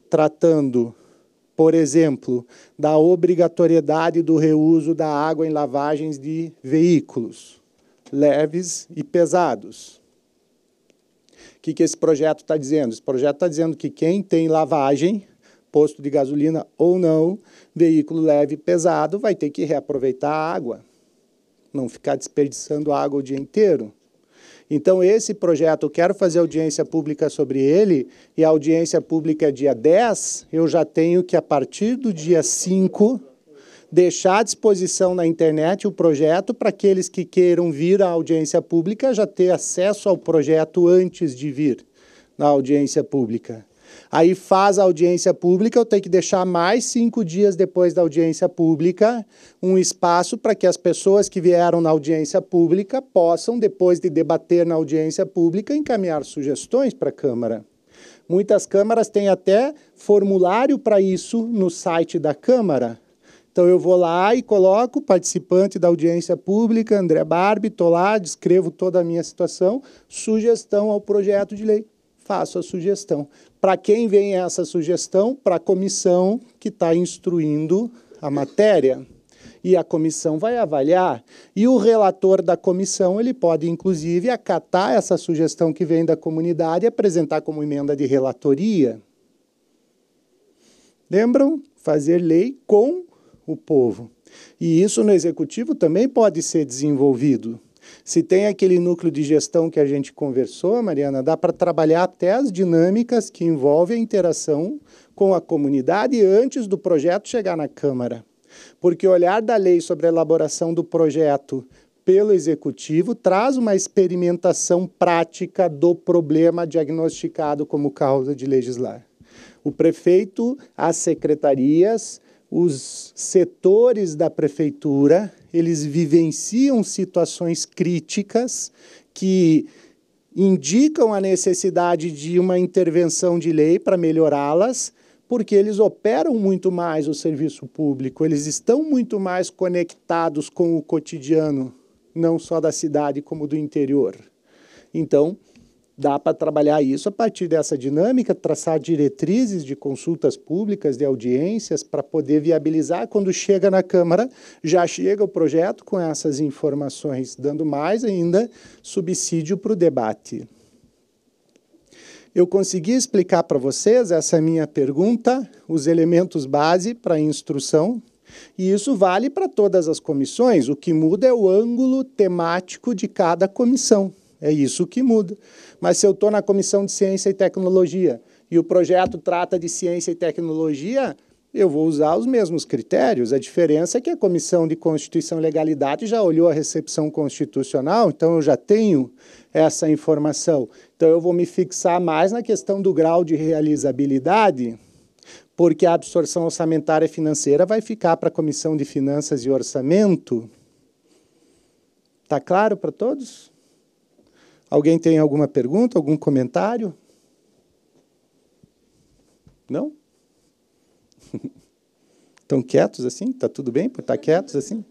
tratando, por exemplo, da obrigatoriedade do reuso da água em lavagens de veículos, leves e pesados. O que esse projeto está dizendo? Esse projeto está dizendo que quem tem lavagem, posto de gasolina ou não, veículo leve e pesado, vai ter que reaproveitar a água, não ficar desperdiçando água o dia inteiro. Então, esse projeto, eu quero fazer audiência pública sobre ele, e a audiência pública é dia 10, eu já tenho que, a partir do dia 5, deixar à disposição na internet o projeto para aqueles que queiram vir à audiência pública já ter acesso ao projeto antes de vir na audiência pública. Aí faz a audiência pública, eu tenho que deixar mais 5 dias depois da audiência pública um espaço para que as pessoas que vieram na audiência pública possam, depois de debater na audiência pública, encaminhar sugestões para a Câmara. Muitas câmaras têm até formulário para isso no site da Câmara. Então, eu vou lá e coloco participante da audiência pública, André Barbie, estou lá, descrevo toda a minha situação, sugestão ao projeto de lei, faço a sugestão. Para quem vem essa sugestão? Para a comissão que está instruindo a matéria. E a comissão vai avaliar. E o relator da comissão, ele pode, inclusive, acatar essa sugestão que vem da comunidade e apresentar como emenda de relatoria. Lembram? Fazer lei com o povo. E isso no executivo também pode ser desenvolvido. Se tem aquele núcleo de gestão que a gente conversou, Mariana, dá para trabalhar até as dinâmicas que envolvem a interação com a comunidade antes do projeto chegar na Câmara. Porque o olhar da lei sobre a elaboração do projeto pelo executivo traz uma experimentação prática do problema diagnosticado como causa de legislar. O prefeito, as secretarias, os setores da prefeitura, eles vivenciam situações críticas que indicam a necessidade de uma intervenção de lei para melhorá-las, porque eles operam muito mais o serviço público, eles estão muito mais conectados com o cotidiano, não só da cidade como do interior. Então, dá para trabalhar isso a partir dessa dinâmica, traçar diretrizes de consultas públicas, de audiências, para poder viabilizar. Quando chega na Câmara, já chega o projeto com essas informações, dando mais ainda subsídio para o debate. Eu consegui explicar para vocês, essa é a minha pergunta, os elementos base para a instrução, e isso vale para todas as comissões. O que muda é o ângulo temático de cada comissão. É isso que muda. Mas se eu estou na Comissão de Ciência e Tecnologia e o projeto trata de ciência e tecnologia, eu vou usar os mesmos critérios. A diferença é que a Comissão de Constituição e Legalidade já olhou a recepção constitucional, então eu já tenho essa informação. Então eu vou me fixar mais na questão do grau de realizabilidade, porque a absorção orçamentária financeira vai ficar para a Comissão de Finanças e Orçamento. Está claro para todos? Alguém tem alguma pergunta, algum comentário? Não? Estão quietos assim? Está tudo bem por estar quietos assim?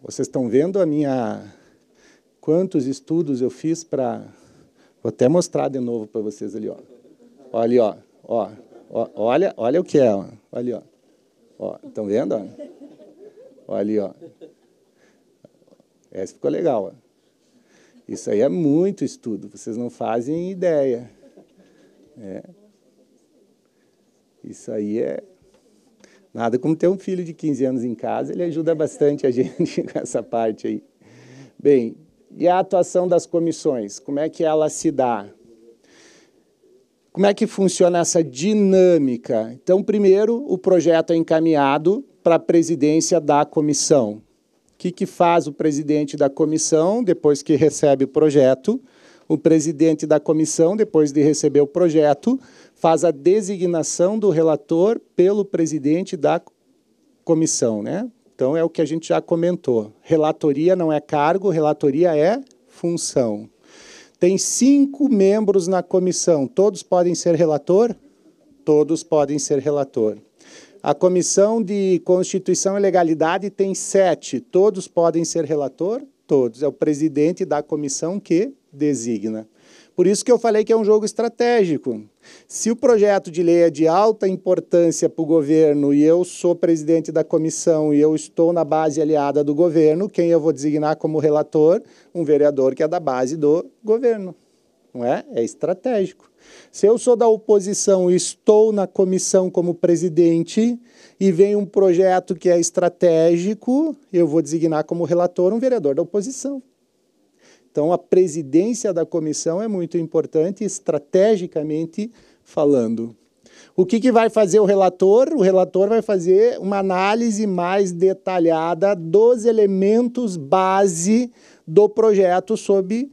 Vocês estão vendo a minha... Quantos estudos eu fiz para... Vou até mostrar de novo para vocês ali, ó. Olha ali, ó. Olha o que é, ó. Olha ali, ó. Estão vendo, ó? Olha ali, ó. Essa ficou legal, ó. Isso aí é muito estudo, vocês não fazem ideia. Isso aí é... Nada como ter um filho de 15 anos em casa, ele ajuda bastante a gente com essa parte aí. Bem, e a atuação das comissões? Como é que ela se dá? Como é que funciona essa dinâmica? Então, primeiro, o projeto é encaminhado para a presidência da comissão. O que faz o presidente da comissão depois que recebe o projeto? O presidente da comissão, depois de receber o projeto, faz a designação do relator pelo presidente da comissão, né? Então, é o que a gente já comentou. Relatoria não é cargo, relatoria é função. Tem 5 membros na comissão. Todos podem ser relator? Todos podem ser relator. A Comissão de Constituição e Legalidade tem 7. Todos podem ser relator? Todos. É o presidente da comissão que designa. Por isso que eu falei que é um jogo estratégico. Se o projeto de lei é de alta importância para o governo e eu sou presidente da comissão e eu estou na base aliada do governo, quem eu vou designar como relator? Um vereador que é da base do governo. Não é? É estratégico. Se eu sou da oposição e estou na comissão como presidente e vem um projeto que é estratégico, eu vou designar como relator um vereador da oposição. Então, a presidência da comissão é muito importante, estrategicamente falando. O que vai fazer o relator? O relator vai fazer uma análise mais detalhada dos elementos base do projeto sob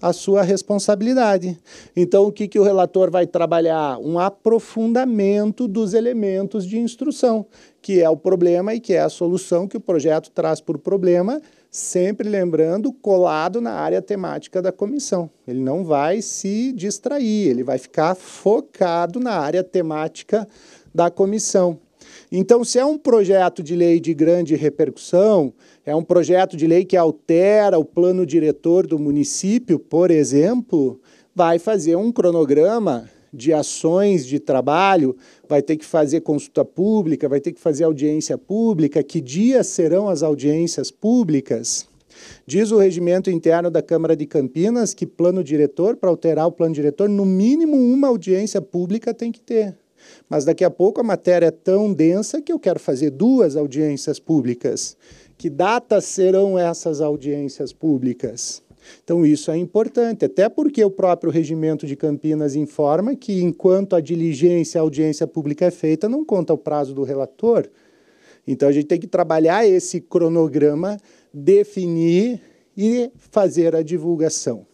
a sua responsabilidade. Então, o que o relator vai trabalhar? Um aprofundamento dos elementos de instrução, que é o problema e que é a solução que o projeto traz por problema, sempre lembrando, colado na área temática da comissão. Ele não vai se distrair, ele vai ficar focado na área temática da comissão. Então, se é um projeto de lei de grande repercussão, é um projeto de lei que altera o plano diretor do município, por exemplo, vai fazer um cronograma de ações de trabalho, vai ter que fazer consulta pública, vai ter que fazer audiência pública. Que dias serão as audiências públicas? Diz o regimento interno da Câmara de Campinas que plano diretor, para alterar o plano diretor, no mínimo uma audiência pública tem que ter. Mas daqui a pouco a matéria é tão densa que eu quero fazer 2 audiências públicas. Que datas serão essas audiências públicas? Então, isso é importante, até porque o próprio regimento de Campinas informa que, enquanto a diligência, a audiência pública é feita, não conta o prazo do relator. Então, a gente tem que trabalhar esse cronograma, definir e fazer a divulgação.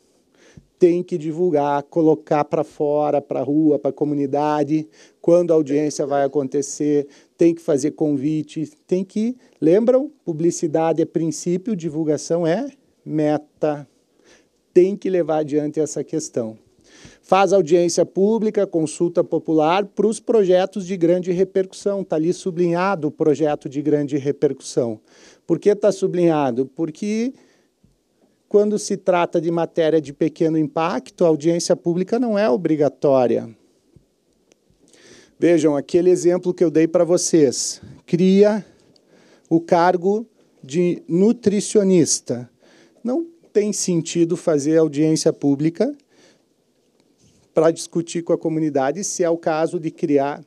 Tem que divulgar, colocar para fora, para a rua, para a comunidade, quando a audiência vai acontecer, tem que fazer convite, tem que... Lembram? Publicidade é princípio, divulgação é meta. Tem que levar adiante essa questão. Faz audiência pública, consulta popular para os projetos de grande repercussão. Está ali sublinhado o projeto de grande repercussão. Por que está sublinhado? Porque quando se trata de matéria de pequeno impacto, a audiência pública não é obrigatória. Vejam, aquele exemplo que eu dei para vocês. Cria o cargo de nutricionista. Não tem sentido fazer audiência pública para discutir com a comunidade se é o caso de criar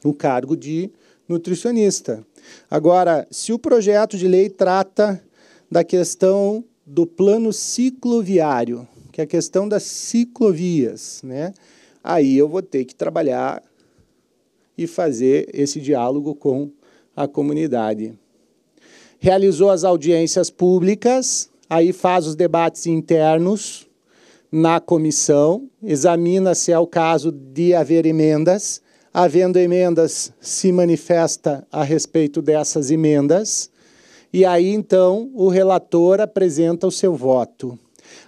o cargo de nutricionista. Agora, se o projeto de lei trata da questão do plano cicloviário, que é a questão das ciclovias, né? Aí eu vou ter que trabalhar e fazer esse diálogo com a comunidade. Realizou as audiências públicas, aí faz os debates internos na comissão, examina se é o caso de haver emendas. Havendo emendas, se manifesta a respeito dessas emendas. E aí, então, o relator apresenta o seu voto.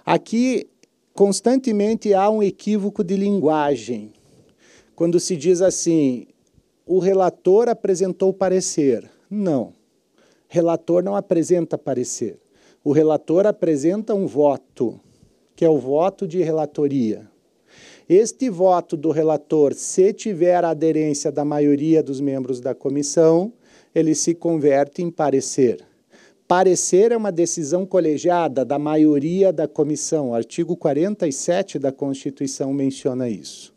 Aqui, constantemente, há um equívoco de linguagem. Quando se diz assim, o relator apresentou o parecer. Não. Relator não apresenta parecer. O relator apresenta um voto, que é o voto de relatoria. Este voto do relator, se tiver a aderência da maioria dos membros da comissão, ele se converte em parecer. Parecer é uma decisão colegiada da maioria da comissão. O artigo 47 da Constituição menciona isso.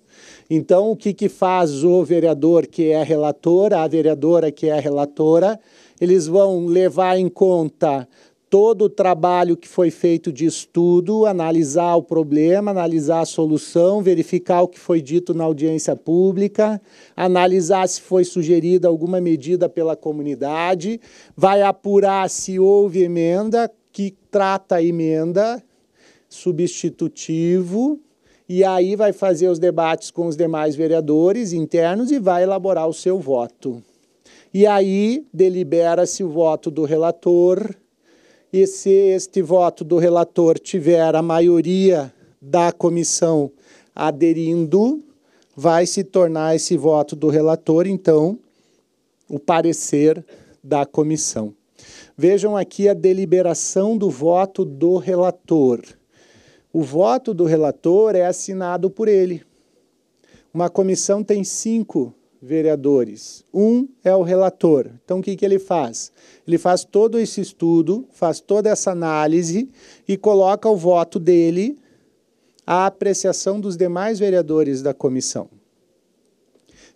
Então, o que faz o vereador que é relator, a vereadora que é relatora? Eles vão levar em conta todo o trabalho que foi feito de estudo, analisar o problema, analisar a solução, verificar o que foi dito na audiência pública, analisar se foi sugerida alguma medida pela comunidade, vai apurar se houve emenda, que trata a emenda, substitutivo, e aí vai fazer os debates com os demais vereadores internos e vai elaborar o seu voto. E aí delibera-se o voto do relator. E se este voto do relator tiver a maioria da comissão aderindo, vai se tornar esse voto do relator, então, o parecer da comissão. Vejam aqui a deliberação do voto do relator. O voto do relator é assinado por ele. Uma comissão tem 5 vereadores. Um é o relator. Então, o que ele faz? Ele faz todo esse estudo, faz toda essa análise e coloca o voto dele à apreciação dos demais vereadores da comissão.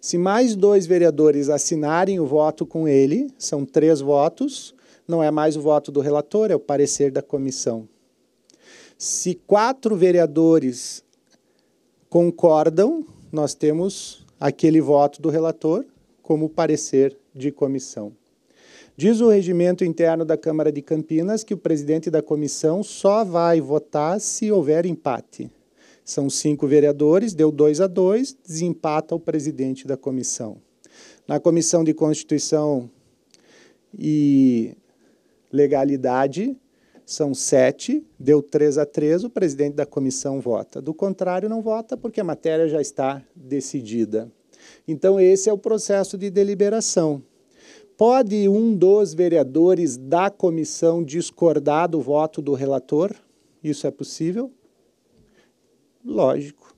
Se mais 2 vereadores assinarem o voto com ele, são 3 votos, não é mais o voto do relator, é o parecer da comissão. Se 4 vereadores concordam, nós temos aquele voto do relator como parecer de comissão. Diz o regimento interno da Câmara de Campinas que o presidente da comissão só vai votar se houver empate. São 5 vereadores, deu 2-2, desempata o presidente da comissão. Na Comissão de Constituição e Legalidade, são 7, deu 3-3, o presidente da comissão vota. Do contrário, não vota, porque a matéria já está decidida. Então, esse é o processo de deliberação. Pode um dos vereadores da comissão discordar do voto do relator? Isso é possível? Lógico.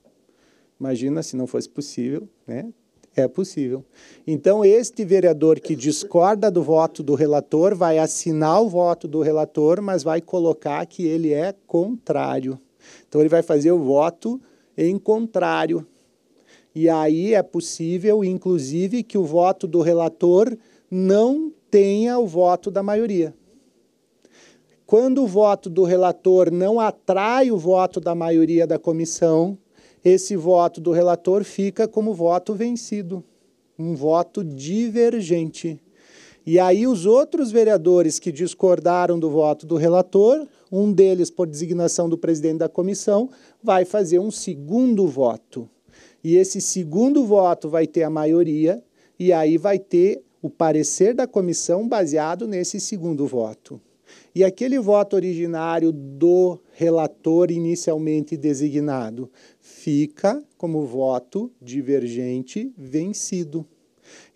Imagina se não fosse possível, né? É possível. Então, este vereador que discorda do voto do relator vai assinar o voto do relator, mas vai colocar que ele é contrário. Então, ele vai fazer o voto em contrário. E aí é possível, inclusive, que o voto do relator não tenha o voto da maioria. Quando o voto do relator não atrai o voto da maioria da comissão, esse voto do relator fica como voto vencido, um voto divergente. E aí os outros vereadores que discordaram do voto do relator, um deles por designação do presidente da comissão, vai fazer um segundo voto. E esse segundo voto vai ter a maioria, e aí vai ter o parecer da comissão baseado nesse segundo voto. E aquele voto originário do relator inicialmente designado fica como voto divergente vencido.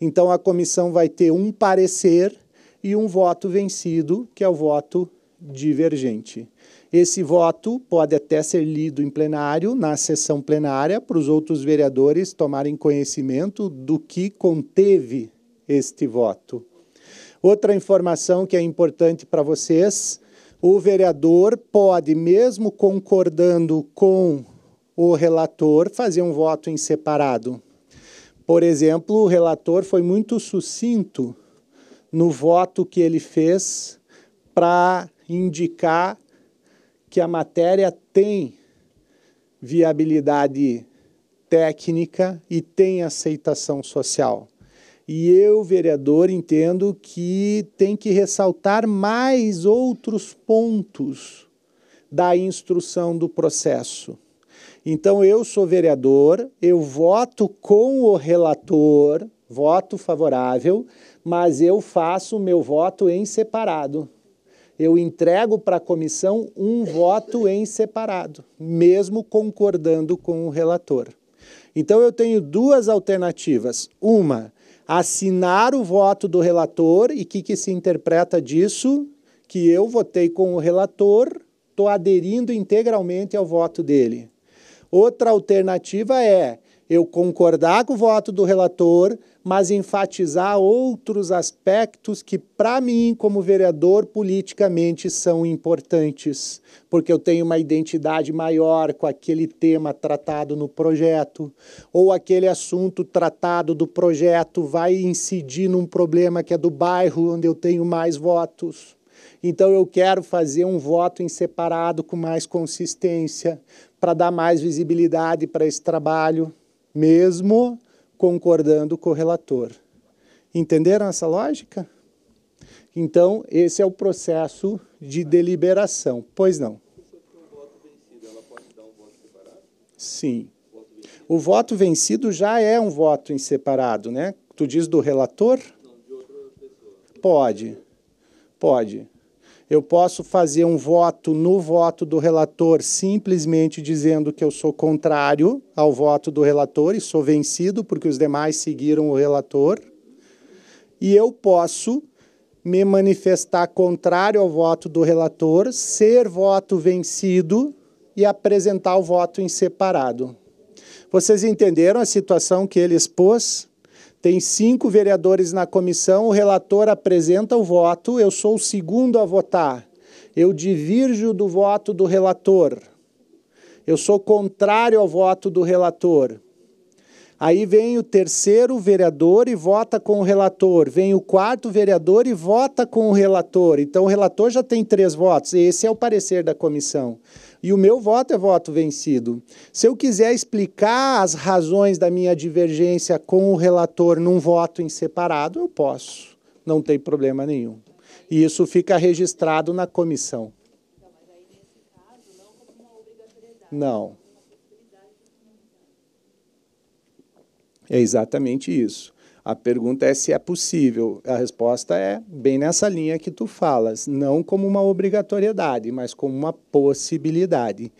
Então, a comissão vai ter um parecer e um voto vencido, que é o voto divergente. Esse voto pode até ser lido em plenário, na sessão plenária, para os outros vereadores tomarem conhecimento do que conteve este voto. Outra informação que é importante para vocês, o vereador pode, mesmo concordando com o relator, fazer um voto em separado. Por exemplo, o relator foi muito sucinto no voto que ele fez para indicar que a matéria tem viabilidade técnica e tem aceitação social. E eu, vereador, entendo que tem que ressaltar mais outros pontos da instrução do processo. Então, eu sou vereador, eu voto com o relator, voto favorável, mas eu faço o meu voto em separado. Eu entrego para a comissão um voto em separado, mesmo concordando com o relator. Então, eu tenho 2 alternativas. Uma, assinar o voto do relator, e o que se interpreta disso? Que eu votei com o relator, estou aderindo integralmente ao voto dele. Outra alternativa é eu concordar com o voto do relator, mas enfatizar outros aspectos que, para mim, como vereador, politicamente são importantes, porque eu tenho uma identidade maior com aquele tema tratado no projeto, ou aquele assunto tratado do projeto vai incidir num problema que é do bairro onde eu tenho mais votos. Então, eu quero fazer um voto em separado com mais consistência, para dar mais visibilidade para esse trabalho, mesmo concordando com o relator. Entenderam essa lógica? Então, esse é o processo de deliberação. Pois não? Se for um voto vencido, ela pode dar um voto separado? Sim. O voto vencido já é um voto em separado, né? Tu diz do relator? Não, de outra pessoa. Pode. Pode. Eu posso fazer um voto no voto do relator simplesmente dizendo que eu sou contrário ao voto do relator e sou vencido porque os demais seguiram o relator. E eu posso me manifestar contrário ao voto do relator, ser voto vencido e apresentar o voto em separado. Vocês entenderam a situação que ele expôs? Tem 5 vereadores na comissão, o relator apresenta o voto, eu sou o segundo a votar. Eu divirjo do voto do relator. Eu sou contrário ao voto do relator. Aí vem o terceiro vereador e vota com o relator. Vem o quarto vereador e vota com o relator. Então, o relator já tem 3 votos. Esse é o parecer da comissão. E o meu voto é voto vencido. Se eu quiser explicar as razões da minha divergência com o relator num voto em separado, eu posso. Não tem problema nenhum. E isso fica registrado na comissão. Então, mas aí, nesse caso, não como uma obrigatoriedade. Não. É exatamente isso. A pergunta é se é possível. A resposta é bem nessa linha que tu falas, não como uma obrigatoriedade, mas como uma possibilidade.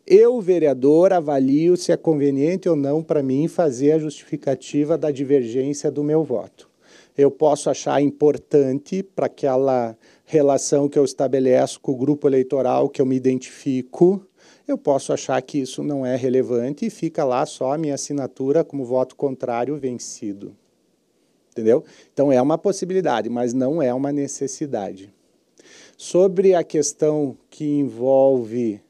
Eu, vereador, avalio se é conveniente ou não para mim fazer a justificativa da divergência do meu voto. Eu posso achar importante para aquela relação que eu estabeleço com o grupo eleitoral que eu me identifico, eu posso achar que isso não é relevante e fica lá só a minha assinatura como voto contrário vencido. Entendeu? Então, é uma possibilidade, mas não é uma necessidade. Sobre a questão que envolve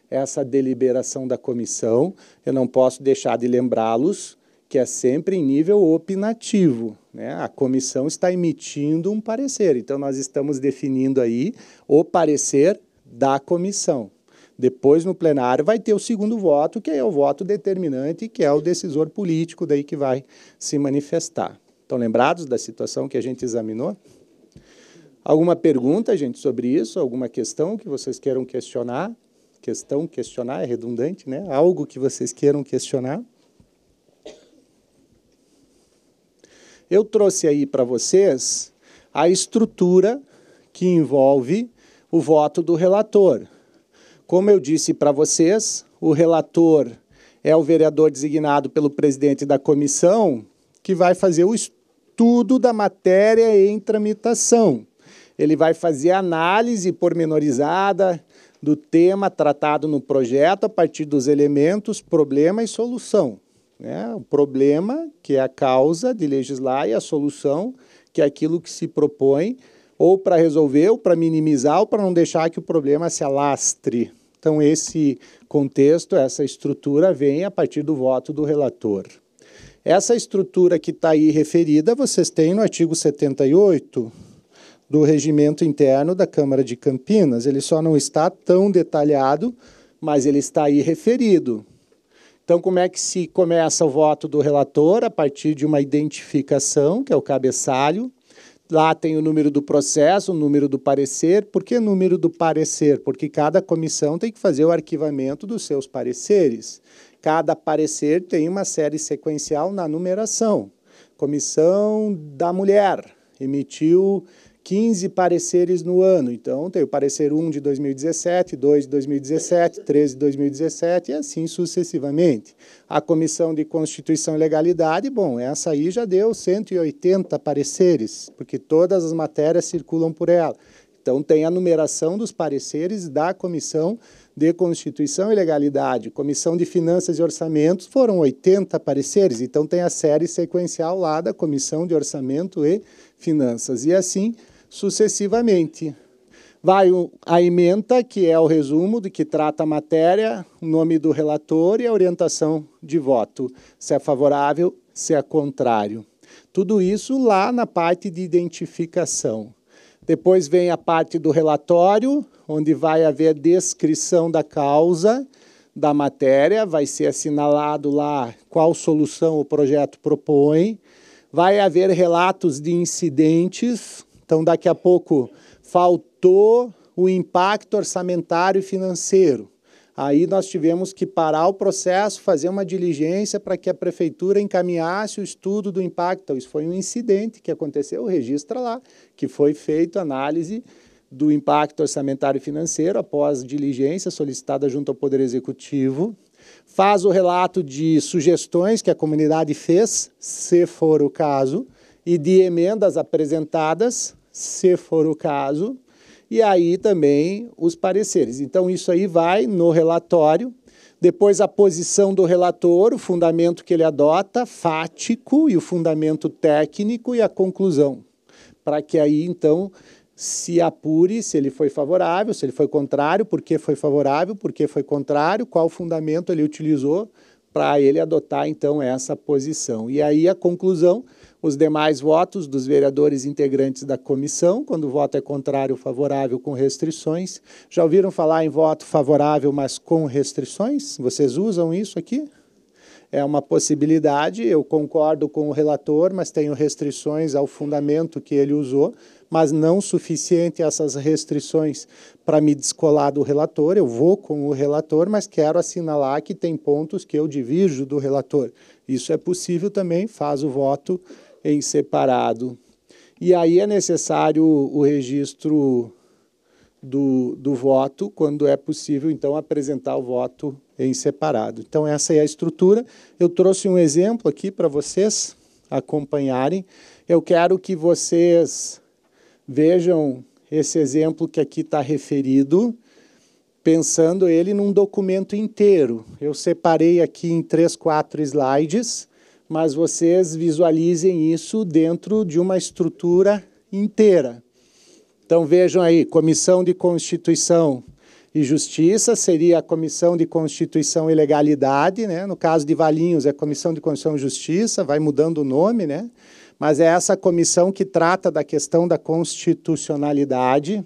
essa deliberação da comissão, eu não posso deixar de lembrá-los que é sempre em nível opinativo, né? A comissão está emitindo um parecer, então nós estamos definindo aí o parecer da comissão. Depois, no plenário, vai ter o segundo voto, que é o voto determinante, que é o decisor político daí que vai se manifestar. Estão lembrados da situação que a gente examinou? Alguma pergunta, gente, sobre isso? Alguma questão que vocês queiram questionar? Questionar é redundante, né? Algo que vocês queiram questionar? Eu trouxe aí para vocês a estrutura que envolve o voto do relator. Como eu disse para vocês, o relator é o vereador designado pelo presidente da comissão que vai fazer o estudo da matéria em tramitação. Ele vai fazer análise pormenorizada do tema tratado no projeto a partir dos elementos, problema e solução. O problema, que é a causa de legislar, e a solução, que é aquilo que se propõe ou para resolver, ou para minimizar, ou para não deixar que o problema se alastre. Então, esse contexto, essa estrutura vem a partir do voto do relator. Essa estrutura que está aí referida, vocês têm no artigo 78 do Regimento Interno da Câmara de Campinas. Ele só não está tão detalhado, mas ele está aí referido. Então, como é que se começa o voto do relator? A partir de uma identificação, que é o cabeçalho. Lá tem o número do processo, o número do parecer. Por que número do parecer? Porque cada comissão tem que fazer o arquivamento dos seus pareceres. Cada parecer tem uma série sequencial na numeração. Comissão da Mulher emitiu 15 pareceres no ano. Então, tem o parecer 1 de 2017, 2 de 2017, 3 de 2017 e assim sucessivamente. A Comissão de Constituição e Legalidade, bom, essa aí já deu 180 pareceres, porque todas as matérias circulam por ela. Então, tem a numeração dos pareceres da Comissão de Constituição e Legalidade. Comissão de Finanças e Orçamentos foram 80 pareceres, então tem a série sequencial lá da Comissão de Orçamento e Finanças. E assim sucessivamente. Vai a ementa, que é o resumo do que trata a matéria, o nome do relator e a orientação de voto, se é favorável, se é contrário. Tudo isso lá na parte de identificação. Depois vem a parte do relatório, onde vai haver descrição da causa da matéria, vai ser assinalado lá qual solução o projeto propõe, vai haver relatos de incidentes. Então, daqui a pouco, faltou o impacto orçamentário e financeiro. Aí nós tivemos que parar o processo, fazer uma diligência para que a prefeitura encaminhasse o estudo do impacto. Então, isso foi um incidente que aconteceu, registra lá, que foi feita análise do impacto orçamentário e financeiro após diligência solicitada junto ao Poder Executivo. Faz o relato de sugestões que a comunidade fez, se for o caso, e de emendas apresentadas, se for o caso, e aí também os pareceres. Então, isso aí vai no relatório, depois a posição do relator, o fundamento que ele adota, fático, e o fundamento técnico e a conclusão, para que aí, então, se apure se ele foi favorável, se ele foi contrário, por que foi favorável, por que foi contrário, qual fundamento ele utilizou para ele adotar, então, essa posição. E aí a conclusão, os demais votos dos vereadores integrantes da comissão, quando o voto é contrário ou favorável com restrições. Já ouviram falar em voto favorável, mas com restrições? Vocês usam isso aqui? É uma possibilidade, eu concordo com o relator, mas tenho restrições ao fundamento que ele usou, mas não suficiente essas restrições para me descolar do relator. Eu vou com o relator, mas quero assinalar que tem pontos que eu divirjo do relator. Isso é possível também, faz o voto em separado. E aí é necessário o registro do voto, quando é possível, então, apresentar o voto em separado. Então, essa é a estrutura. Eu trouxe um exemplo aqui para vocês acompanharem. Eu quero que vocês vejam esse exemplo que aqui está referido, pensando ele num documento inteiro. Eu separei aqui em 3, 4 slides, mas vocês visualizem isso dentro de uma estrutura inteira. Então, vejam aí, Comissão de Constituição e Justiça seria a Comissão de Constituição e Legalidade, né? No caso de Valinhos, é Comissão de Constituição e Justiça, vai mudando o nome, né? Mas é essa comissão que trata da questão da constitucionalidade.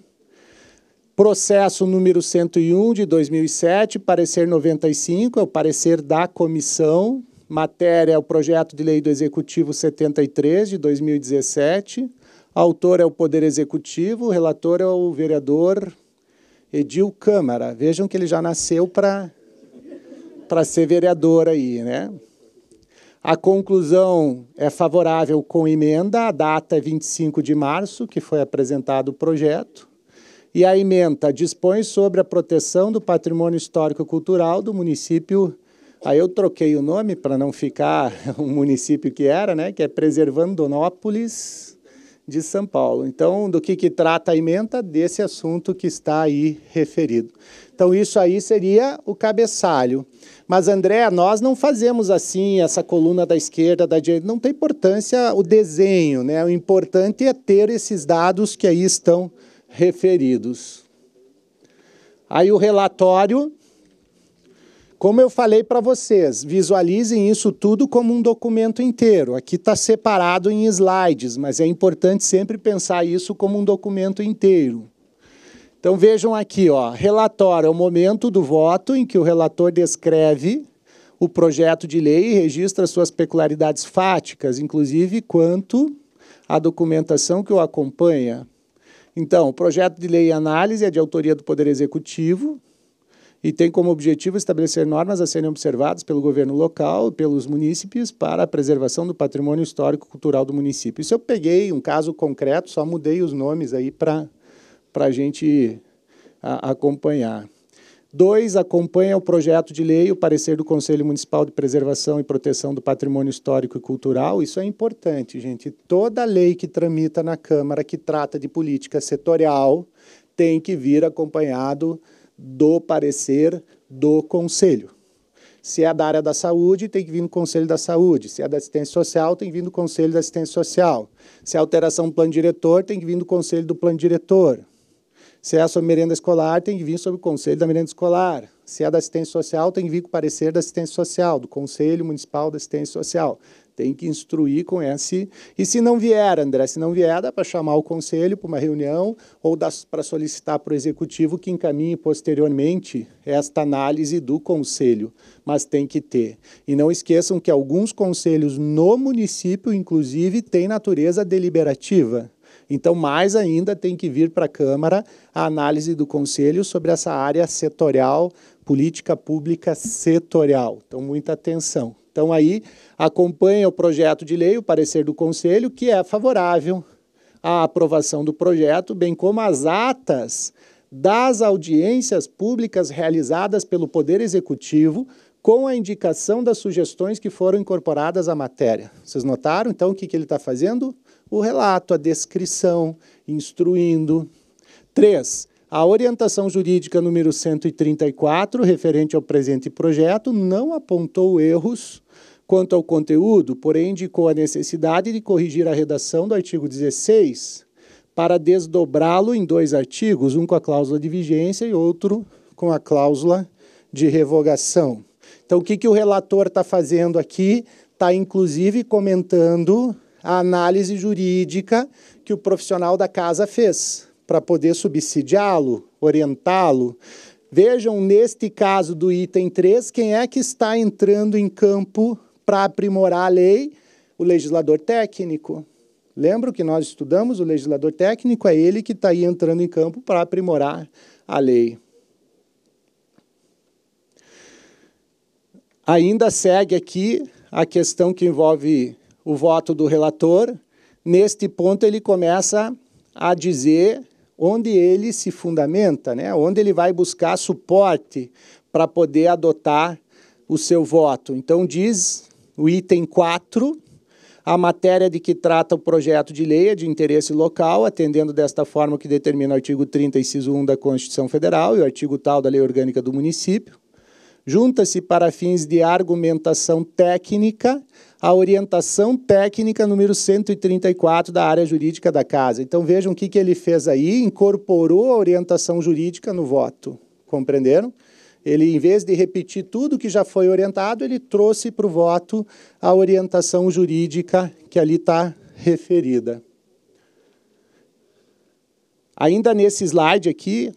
Processo número 101 de 2007, parecer 95, é o parecer da comissão. Matéria é o projeto de lei do Executivo 73 de 2017. Autor é o Poder Executivo, o relator é o vereador Edil Câmara. Vejam que ele já nasceu para ser vereador aí, né? A conclusão é favorável com emenda, a data é 25 de março, que foi apresentado o projeto, e a emenda dispõe sobre a proteção do patrimônio histórico-cultural do município. Aí eu troquei o nome para não ficar o município que era, né? Que é Preservandonópolis de São Paulo. Então, do que trata a emenda? Desse assunto que está aí referido. Então, isso aí seria o cabeçalho. Mas, André, nós não fazemos assim, essa coluna da esquerda, da direita, não tem importância o desenho, né? O importante é ter esses dados que aí estão referidos. Aí o relatório, como eu falei para vocês, visualizem isso tudo como um documento inteiro. Aqui está separado em slides, mas é importante sempre pensar isso como um documento inteiro. Então, vejam aqui, ó, relatório é o momento do voto em que o relator descreve o projeto de lei e registra suas peculiaridades fáticas, inclusive quanto à documentação que o acompanha. Então, o projeto de lei e análise é de autoria do Poder Executivo, e tem como objetivo estabelecer normas a serem observadas pelo governo local e pelos munícipes para a preservação do patrimônio histórico-cultural do município. Isso eu peguei um caso concreto, só mudei os nomes aí para a gente acompanhar. 2, acompanha o projeto de lei, o parecer do Conselho Municipal de Preservação e Proteção do Patrimônio Histórico e Cultural. Isso é importante, gente. Toda lei que tramita na Câmara, que trata de política setorial, tem que vir acompanhado do parecer do Conselho. Se é da área da saúde, tem que vir no Conselho da Saúde. Se é da assistência social, tem que vir no Conselho da Assistência Social. Se é alteração do plano diretor, tem que vir no Conselho do Plano Diretor. Se é sobre merenda escolar, tem que vir sobre o Conselho da Merenda Escolar. Se é da assistência social, tem que vir com o parecer da assistência social, do Conselho Municipal da Assistência Social. Tem que instruir com esse. E se não vier, André, se não vier, dá para chamar o Conselho para uma reunião ou dá para solicitar para o Executivo que encaminhe posteriormente esta análise do Conselho. Mas tem que ter. E não esqueçam que alguns conselhos no município, inclusive, têm natureza deliberativa. Então, mais ainda, tem que vir para a Câmara a análise do Conselho sobre essa área setorial, política pública setorial. Então, muita atenção. Então, aí, acompanha o projeto de lei, o parecer do Conselho, que é favorável à aprovação do projeto, bem como as atas das audiências públicas realizadas pelo Poder Executivo, com a indicação das sugestões que foram incorporadas à matéria. Vocês notaram, então, o que ele está fazendo? O relato, a descrição, instruindo. 3. A orientação jurídica número 134, referente ao presente projeto, não apontou erros quanto ao conteúdo, porém indicou a necessidade de corrigir a redação do artigo 16 para desdobrá-lo em 2 artigos, um com a cláusula de vigência e outro com a cláusula de revogação. Então, o que o relator está fazendo aqui? Está, inclusive, comentando a análise jurídica que o profissional da casa fez, para poder subsidiá-lo, orientá-lo. Vejam, neste caso do item 3, quem é que está entrando em campo para aprimorar a lei? O legislador técnico. Lembra que nós estudamos? O legislador técnico é ele que está aí entrando em campo para aprimorar a lei. Ainda segue aqui a questão que envolve o voto do relator. Neste ponto, ele começa a dizer onde ele se fundamenta, né? Onde ele vai buscar suporte para poder adotar o seu voto. Então, diz o item 4, a matéria de que trata o projeto de lei é de interesse local, atendendo desta forma o que determina o artigo 30, inciso 1 da Constituição Federal e o artigo tal da Lei Orgânica do Município. Junta-se para fins de argumentação técnica a orientação técnica número 134 da área jurídica da casa. Então, vejam o que ele fez aí, incorporou a orientação jurídica no voto. Compreenderam? Ele, em vez de repetir tudo que já foi orientado, ele trouxe para o voto a orientação jurídica que ali está referida. Ainda nesse slide aqui,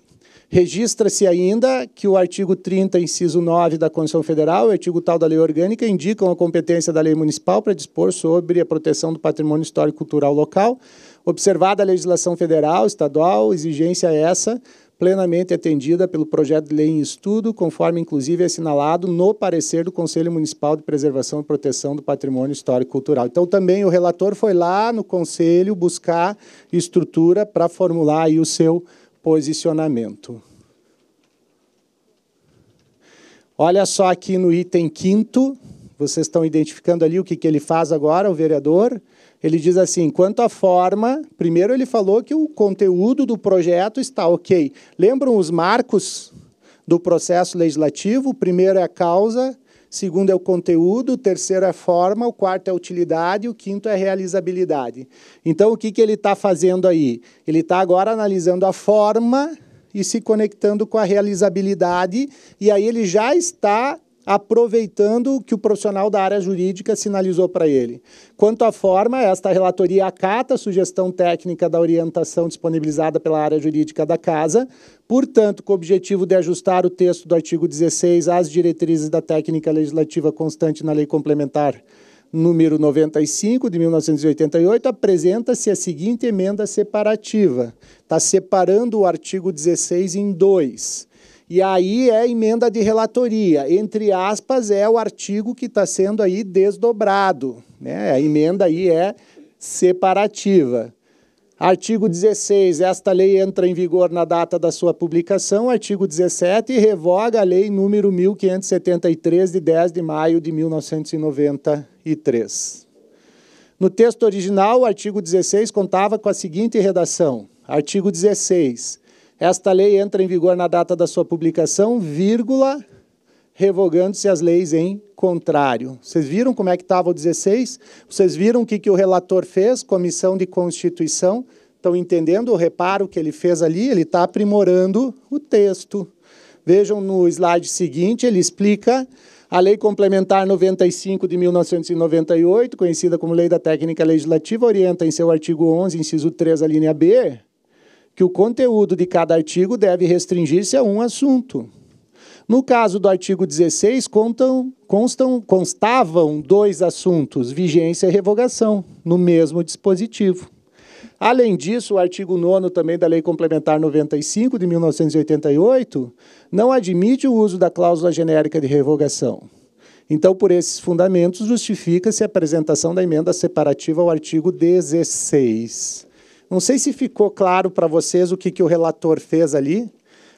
registra-se ainda que o artigo 30, inciso 9 da Constituição Federal e o artigo tal da Lei Orgânica indicam a competência da lei municipal para dispor sobre a proteção do patrimônio histórico e cultural local, observada a legislação federal, estadual, exigência essa plenamente atendida pelo projeto de lei em estudo, conforme inclusive é assinalado no parecer do Conselho Municipal de Preservação e Proteção do Patrimônio Histórico e Cultural. Então, também o relator foi lá no Conselho buscar estrutura para formular aí o seu posicionamento. Olha só aqui no item 5º, vocês estão identificando ali o que ele faz agora, o vereador. Ele diz assim, quanto à forma, primeiro ele falou que o conteúdo do projeto está ok. Lembram os marcos do processo legislativo? O primeiro é a causa, o segundo é o conteúdo, o terceiro é a forma, o quarto é a utilidade e o quinto é a realizabilidade. Então, o que ele está fazendo aí? Ele está agora analisando a forma e se conectando com a realizabilidade, e aí ele já está aproveitando o que o profissional da área jurídica sinalizou para ele. Quanto à forma, esta relatoria acata a sugestão técnica da orientação disponibilizada pela área jurídica da Casa, portanto, com o objetivo de ajustar o texto do artigo 16 às diretrizes da técnica legislativa constante na Lei Complementar número 95, de 1988, apresenta-se a seguinte emenda separativa. Está separando o artigo 16 em 2. E aí é a emenda de relatoria. Entre aspas, é o artigo que está sendo aí desdobrado, né? A emenda aí é separativa. Artigo 16, esta lei entra em vigor na data da sua publicação. Artigo 17, revoga a lei número 1573, de 10 de maio de 1993. No texto original, o artigo 16 contava com a seguinte redação. Artigo 16, esta lei entra em vigor na data da sua publicação, vírgula, revogando-se as leis em contrário. Vocês viram como é que estava o 16? Vocês viram o que o relator fez? Comissão de Constituição. Estão entendendo o reparo que ele fez ali? Ele está aprimorando o texto. Vejam no slide seguinte, ele explica a Lei Complementar 95 de 1998, conhecida como Lei da Técnica Legislativa, orienta em seu artigo 11, inciso 3, a linha B, que o conteúdo de cada artigo deve restringir-se a um assunto. No caso do artigo 16, constavam 2 assuntos, vigência e revogação, no mesmo dispositivo. Além disso, o artigo 9º também da Lei Complementar 95, de 1988, não admite o uso da cláusula genérica de revogação. Então, por esses fundamentos, justifica-se a apresentação da emenda separativa ao artigo 16. Não sei se ficou claro para vocês o que o relator fez ali.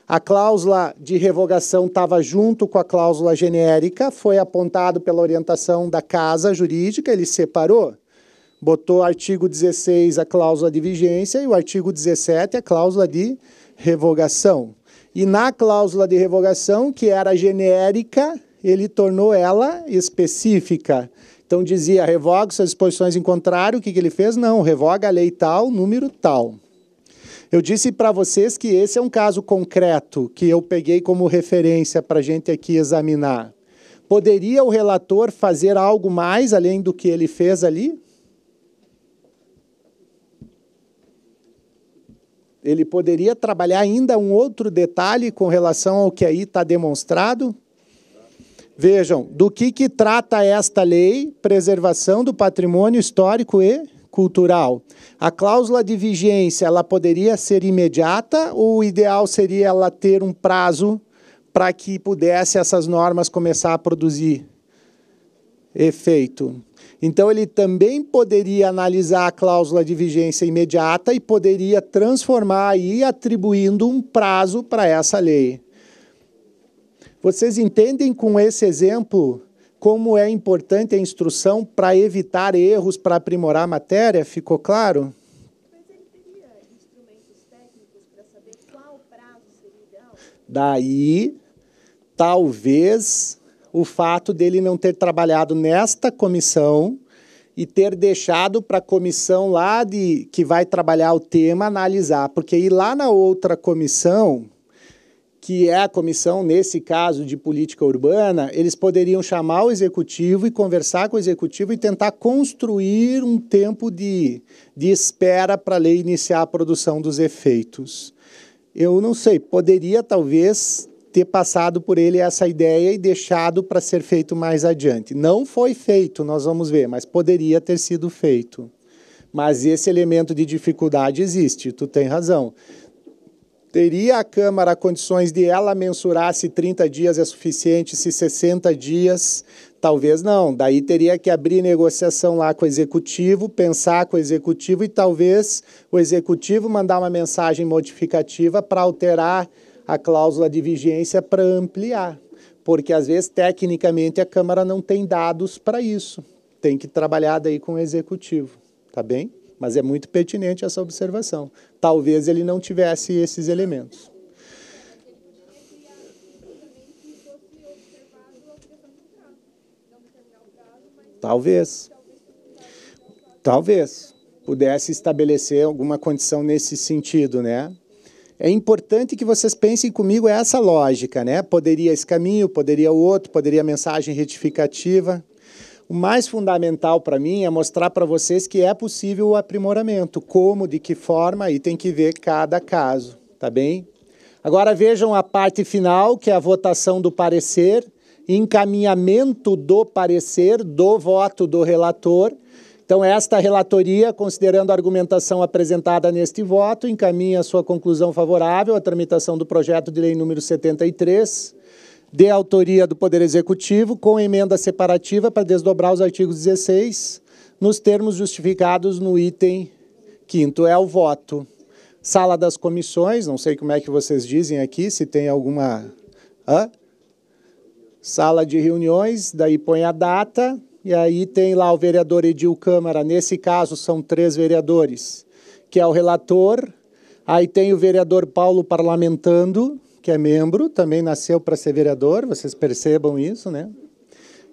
A cláusula de revogação estava junto com a cláusula genérica, foi apontado pela orientação da Casa Jurídica, ele separou, botou artigo 16 a cláusula de vigência e o artigo 17 a cláusula de revogação. E na cláusula de revogação, que era genérica, ele tornou ela específica. Então dizia, revoga suas disposições em contrário, o que ele fez? Não, revoga a lei tal, número tal. Eu disse para vocês que esse é um caso concreto, que eu peguei como referência para a gente aqui examinar. Poderia o relator fazer algo mais além do que ele fez ali? Ele poderia trabalhar ainda um outro detalhe com relação ao que aí está demonstrado? Vejam, do que trata esta lei? Preservação do patrimônio histórico e cultural. A cláusula de vigência, ela poderia ser imediata ou o ideal seria ela ter um prazo para que pudesse essas normas começar a produzir efeito? Então, ele também poderia analisar a cláusula de vigência imediata e poderia transformar aí, atribuindo um prazo para essa lei. Vocês entendem com esse exemplo como é importante a instrução para evitar erros, para aprimorar a matéria? Ficou claro? Mas ele teria instrumentos técnicos para saber qual prazo seria ideal? Daí, talvez, o fato dele não ter trabalhado nesta comissão e ter deixado para a comissão lá que vai trabalhar o tema analisar. Porque ir lá na outra comissão, que é a comissão, nesse caso, de política urbana, eles poderiam chamar o executivo e conversar com o executivo e tentar construir um tempo de espera para a lei iniciar a produção dos efeitos. Eu não sei, poderia talvez ter passado por ele essa ideia e deixado para ser feito mais adiante. Não foi feito, nós vamos ver, mas poderia ter sido feito. Mas esse elemento de dificuldade existe, tu tem razão. Teria a Câmara condições de ela mensurar se 30 dias é suficiente, se 60 dias, talvez não. Daí teria que abrir negociação lá com o Executivo, pensar com o Executivo e talvez o Executivo mandar uma mensagem modificativa para alterar a cláusula de vigência para ampliar. Porque, às vezes, tecnicamente, a Câmara não tem dados para isso. Tem que trabalhar daí com o Executivo, tá bem? Mas é muito pertinente essa observação. Talvez ele não tivesse esses elementos. Talvez. Talvez. Pudesse estabelecer alguma condição nesse sentido, né? É importante que vocês pensem comigo essa lógica, né? Poderia esse caminho, poderia o outro, poderia a mensagem retificativa. O mais fundamental para mim é mostrar para vocês que é possível o aprimoramento. Como, de que forma, aí tem que ver cada caso, tá bem? Agora vejam a parte final, que é a votação do parecer, encaminhamento do parecer, do voto do relator. Então, esta relatoria, considerando a argumentação apresentada neste voto, encaminha a sua conclusão favorável à tramitação do projeto de lei número 73, de autoria do Poder Executivo, com emenda separativa para desdobrar os artigos 16, nos termos justificados no item 5º. É o voto. Sala das comissões, não sei como é que vocês dizem aqui, se tem alguma... Sala de reuniões, daí põe a data, e aí tem lá o vereador Edil Câmara, nesse caso são 3 vereadores, que é o relator, aí tem o vereador Paulo Parlamentando, que é membro, também nasceu para ser vereador, vocês percebam isso, né?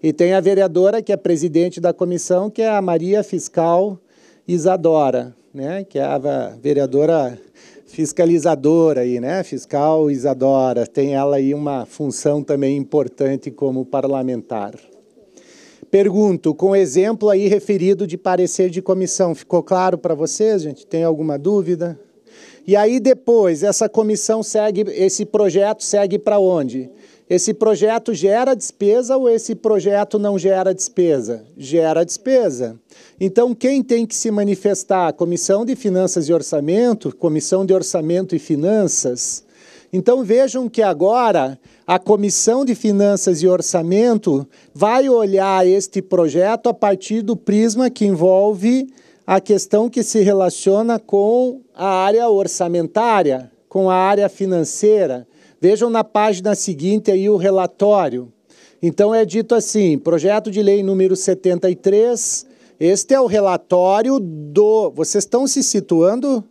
E tem a vereadora, que é presidente da comissão, que é a Maria Fiscal Isadora, né? Que é a vereadora fiscalizadora aí, né? Fiscal Isadora, tem ela aí uma função também importante como parlamentar. Pergunto, com exemplo aí referido de parecer de comissão, ficou claro para vocês, gente? Tem alguma dúvida? E aí depois, essa comissão segue, esse projeto segue para onde? Esse projeto gera despesa ou esse projeto não gera despesa? Gera despesa. Então, quem tem que se manifestar? A Comissão de Finanças e Orçamento, Comissão de Orçamento e Finanças. Então, vejam que agora a Comissão de Finanças e Orçamento vai olhar este projeto a partir do prisma que envolve a questão que se relaciona com a área orçamentária, com a área financeira. Vejam na página seguinte aí o relatório. Então, é dito assim, projeto de lei número 73, este é o relatório do... Vocês estão se situando?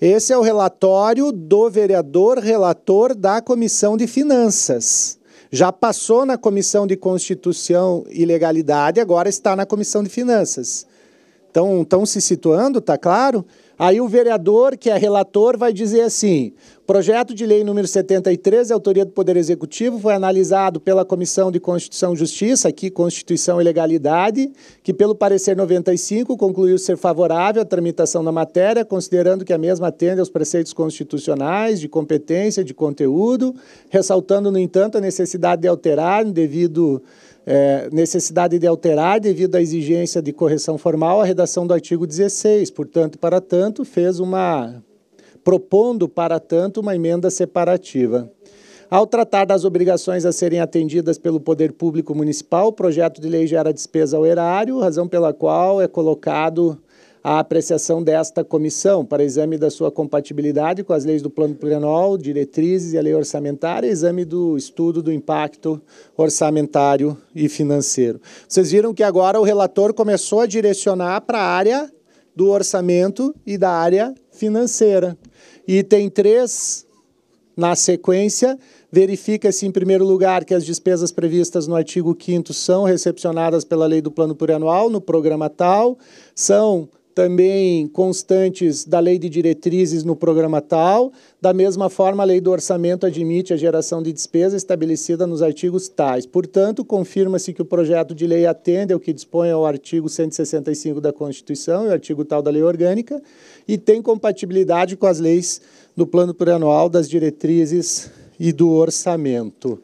Esse é o relatório do vereador relator da Comissão de Finanças. Já passou na Comissão de Constituição e Legalidade, agora está na Comissão de Finanças. Então, estão se situando, está claro? Aí o vereador, que é relator, vai dizer assim, projeto de lei número 73, de autoria do Poder Executivo, foi analisado pela Comissão de Constituição e Justiça, aqui Constituição e Legalidade, que pelo parecer 95 concluiu ser favorável à tramitação da matéria, considerando que a mesma atende aos preceitos constitucionais, de competência, de conteúdo, ressaltando, no entanto, a necessidade de alterar devido à exigência de correção formal a redação do artigo 16. Portanto, para tanto, propondo, para tanto, uma emenda separativa. Ao tratar das obrigações a serem atendidas pelo Poder Público Municipal, o projeto de lei gera despesa ao erário, razão pela qual é colocado a apreciação desta comissão para exame da sua compatibilidade com as leis do Plano Plurianual, diretrizes e a lei orçamentária, exame do estudo do impacto orçamentário e financeiro. Vocês viram que agora o relator começou a direcionar para a área do orçamento e da área financeira. E tem 3 na sequência. Verifica-se, em primeiro lugar, que as despesas previstas no artigo 5º são recepcionadas pela lei do Plano Plurianual, no programa tal, são também constantes da lei de diretrizes no programa tal. Da mesma forma, a lei do orçamento admite a geração de despesa estabelecida nos artigos tais. Portanto, confirma-se que o projeto de lei atende ao que dispõe ao artigo 165 da Constituição e o artigo tal da lei orgânica e tem compatibilidade com as leis do Plano Plurianual, das diretrizes e do orçamento.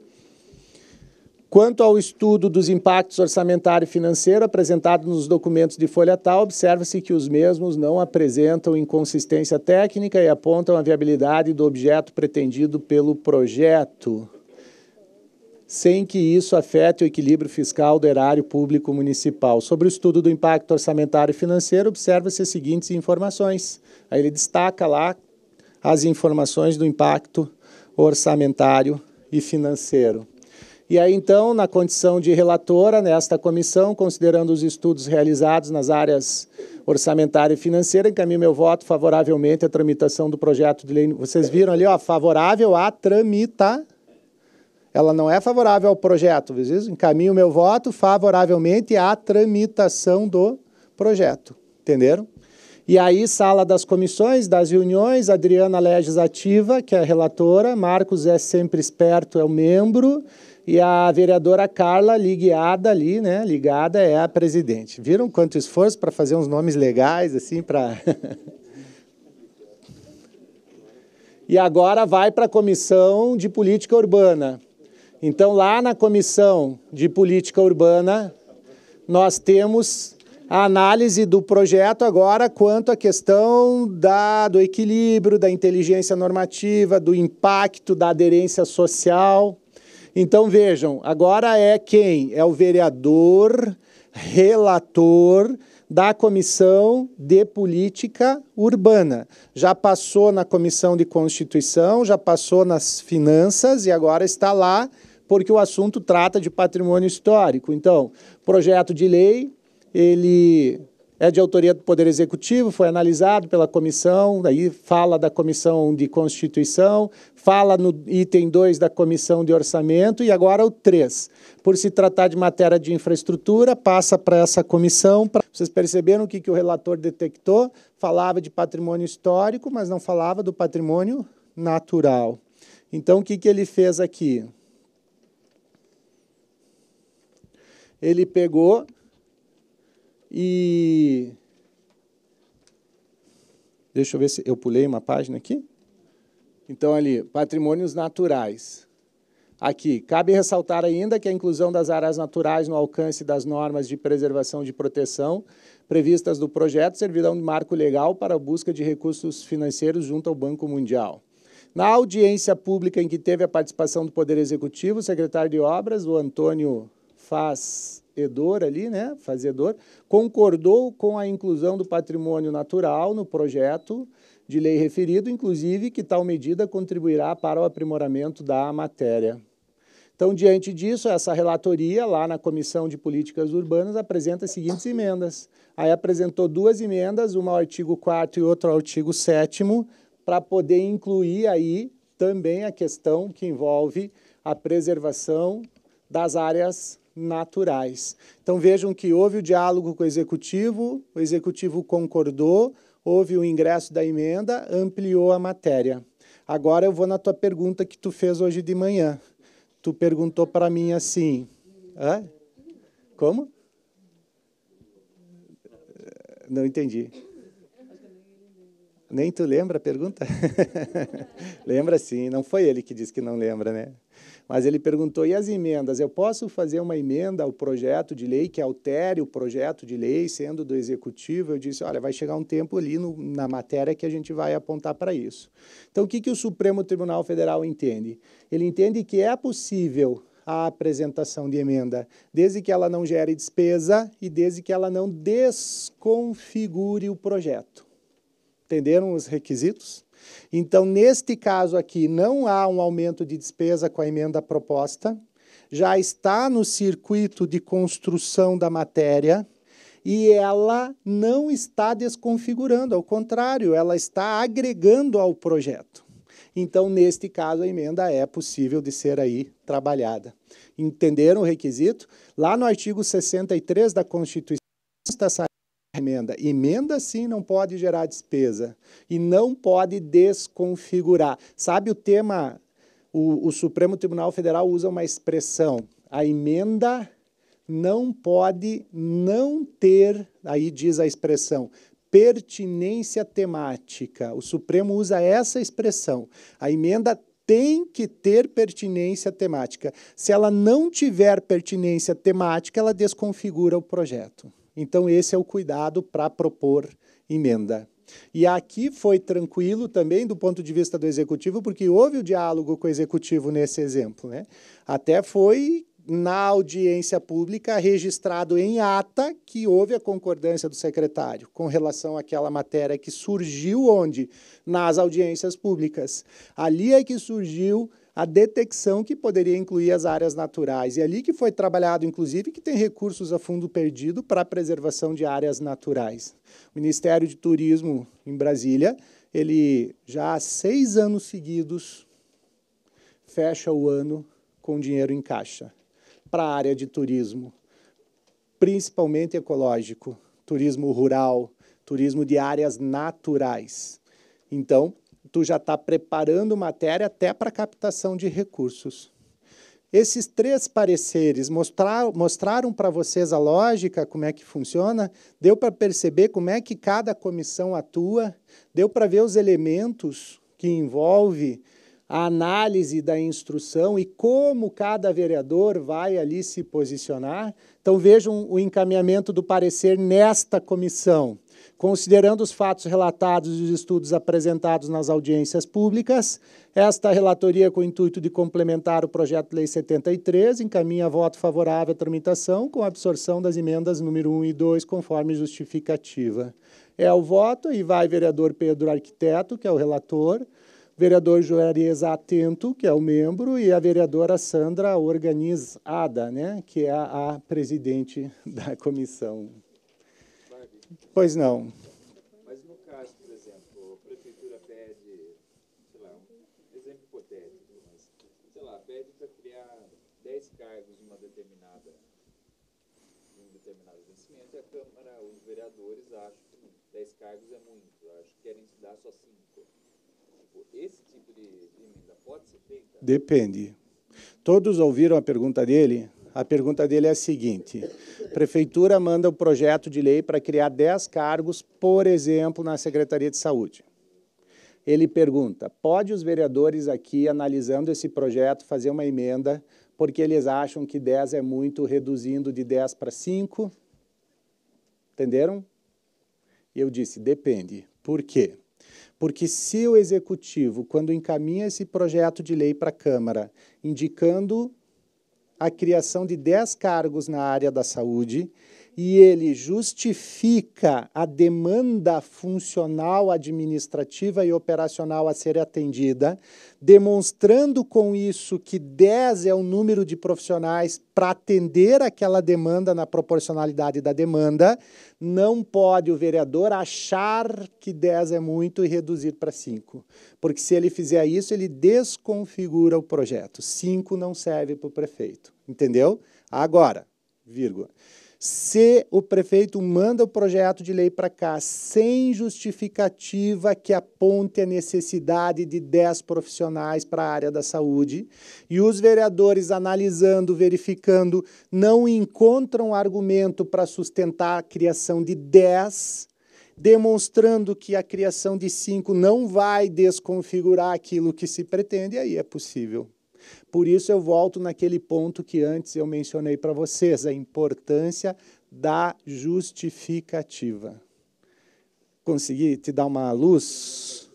Quanto ao estudo dos impactos orçamentário e financeiro apresentado nos documentos de folha tal, observa-se que os mesmos não apresentam inconsistência técnica e apontam a viabilidade do objeto pretendido pelo projeto, sem que isso afete o equilíbrio fiscal do erário público municipal. Sobre o estudo do impacto orçamentário e financeiro, observa-se as seguintes informações. Aí ele destaca lá as informações do impacto orçamentário e financeiro. E aí, então, na condição de relatora nesta comissão, considerando os estudos realizados nas áreas orçamentária e financeira, encaminho meu voto favoravelmente à tramitação do projeto de lei. Vocês viram ali, ó, favorável a tramitar. Ela não é favorável ao projeto, vocês? Encaminho meu voto favoravelmente à tramitação do projeto. Entenderam? E aí, sala das comissões, das reuniões, Adriana Legislativa, que é a relatora, Marcos é sempre esperto, é o membro, e a vereadora Carla, ligada ali, né? Ligada é a presidente. Viram quanto esforço para fazer uns nomes legais, assim, para... E agora vai para a Comissão de Política Urbana. Então, lá na Comissão de Política Urbana, nós temos a análise do projeto agora quanto à questão do equilíbrio, da inteligência normativa, do impacto, da aderência social. Então, vejam, agora é quem? É o vereador relator da Comissão de Política Urbana. Já passou na Comissão de Constituição, já passou nas Finanças e agora está lá porque o assunto trata de patrimônio histórico. Então, projeto de lei, ele é de autoria do Poder Executivo, foi analisado pela comissão, daí fala da Comissão de Constituição, fala no item 2 da Comissão de Orçamento e agora o 3. Por se tratar de matéria de infraestrutura, passa para essa comissão. Vocês perceberam o que o relator detectou? Falava de patrimônio histórico, mas não falava do patrimônio natural. Então, o que ele fez aqui? Ele pegou e... Deixa eu ver se eu pulei uma página aqui. Então, ali, patrimônios naturais. Aqui, cabe ressaltar ainda que a inclusão das áreas naturais no alcance das normas de preservação e de proteção previstas do projeto servirão de marco legal para a busca de recursos financeiros junto ao Banco Mundial. Na audiência pública em que teve a participação do Poder Executivo, o secretário de Obras, o Antônio Fazedor, ali, né? Fazedor, concordou com a inclusão do patrimônio natural no projeto de lei referido, inclusive que tal medida contribuirá para o aprimoramento da matéria. Então, diante disso, essa relatoria, lá na Comissão de Políticas Urbanas, apresenta as seguintes emendas. Aí apresentou 2 emendas, uma ao artigo 4º e outra ao artigo 7º, para poder incluir aí também a questão que envolve a preservação das áreas naturais. Então, vejam que houve o diálogo com o Executivo concordou, houve o ingresso da emenda, ampliou a matéria. Agora eu vou na tua pergunta que tu fez hoje de manhã. Tu perguntou para mim assim... Hã? Como? Não entendi. Nem tu lembra a pergunta? Lembra sim, não foi ele que disse que não lembra, né? Mas ele perguntou, e as emendas? Eu posso fazer uma emenda ao projeto de lei que altere o projeto de lei, sendo do Executivo? Eu disse, olha, vai chegar um tempo ali na matéria que a gente vai apontar para isso. Então, o que o Supremo Tribunal Federal entende? Ele entende que é possível a apresentação de emenda, desde que ela não gere despesa e desde que ela não desconfigure o projeto. Entenderam os requisitos? Então, neste caso aqui, não há um aumento de despesa com a emenda proposta, já está no circuito de construção da matéria e ela não está desconfigurando, ao contrário, ela está agregando ao projeto. Então, neste caso, a emenda é possível de ser aí trabalhada. Entenderam o requisito? Lá no artigo 63 da Constituição, está essa emenda. Emenda, sim, não pode gerar despesa e não pode desconfigurar. Sabe o tema? O Supremo Tribunal Federal usa uma expressão. A emenda não pode não ter, aí diz a expressão, pertinência temática. O Supremo usa essa expressão. A emenda tem que ter pertinência temática. Se ela não tiver pertinência temática, ela desconfigura o projeto. Então, esse é o cuidado para propor emenda. E aqui foi tranquilo também do ponto de vista do Executivo, porque houve o diálogo com o Executivo nesse exemplo, né? Até foi na audiência pública registrado em ata que houve a concordância do secretário com relação àquela matéria que surgiu onde? Nas audiências públicas. Ali é que surgiu a detecção que poderia incluir as áreas naturais. E ali que foi trabalhado, inclusive, que tem recursos a fundo perdido para a preservação de áreas naturais. O Ministério de Turismo, em Brasília, ele já há 6 anos seguidos fecha o ano com dinheiro em caixa para a área de turismo, principalmente ecológico, turismo rural, turismo de áreas naturais. Então, tu já está preparando matéria até para captação de recursos. Esses 3 pareceres mostraram para vocês a lógica, como é que funciona, deu para perceber como é que cada comissão atua, deu para ver os elementos que envolve a análise da instrução e como cada vereador vai ali se posicionar. Então, vejam o encaminhamento do parecer nesta comissão. Considerando os fatos relatados e os estudos apresentados nas audiências públicas, esta relatoria, com o intuito de complementar o projeto de lei 73, encaminha voto favorável à tramitação com a absorção das emendas número 1 e 2, conforme justificativa. É o voto e vai vereador Pedro Arquiteto, que é o relator, vereador Juarez Atento, que é o membro, e a vereadora Sandra Organizada, né, que é a presidente da comissão. Pois não. Mas no caso, por exemplo, a prefeitura pede, sei lá, um exemplo hipotético, mas, sei lá, pede para criar 10 cargos em um determinado vencimento, e a Câmara, os vereadores acham que 10 cargos é muito, acho que querem dar só 5. Esse tipo de emenda pode ser feita? Depende. Todos ouviram a pergunta dele? A pergunta dele é a seguinte: a Prefeitura manda o projeto de lei para criar 10 cargos, por exemplo, na Secretaria de Saúde. Ele pergunta, pode os vereadores aqui, analisando esse projeto, fazer uma emenda, porque eles acham que 10 é muito, reduzindo de 10 para 5? Entenderam? E eu disse, depende. Por quê? Porque se o Executivo, quando encaminha esse projeto de lei para a Câmara, indicando a criação de 10 cargos na área da saúde, e ele justifica a demanda funcional, administrativa e operacional a ser atendida, demonstrando com isso que 10 é o número de profissionais para atender aquela demanda na proporcionalidade da demanda, não pode o vereador achar que 10 é muito e reduzir para 5. Porque se ele fizer isso, ele desconfigura o projeto. 5 não serve para o prefeito. Entendeu? Agora, vírgula. Se o prefeito manda o projeto de lei para cá sem justificativa que aponte a necessidade de 10 profissionais para a área da saúde, e os vereadores analisando, verificando, não encontram argumento para sustentar a criação de 10, demonstrando que a criação de 5 não vai desconfigurar aquilo que se pretende, aí é possível. Por isso eu volto naquele ponto que antes eu mencionei para vocês, a importância da justificativa. Consegui te dar uma luz?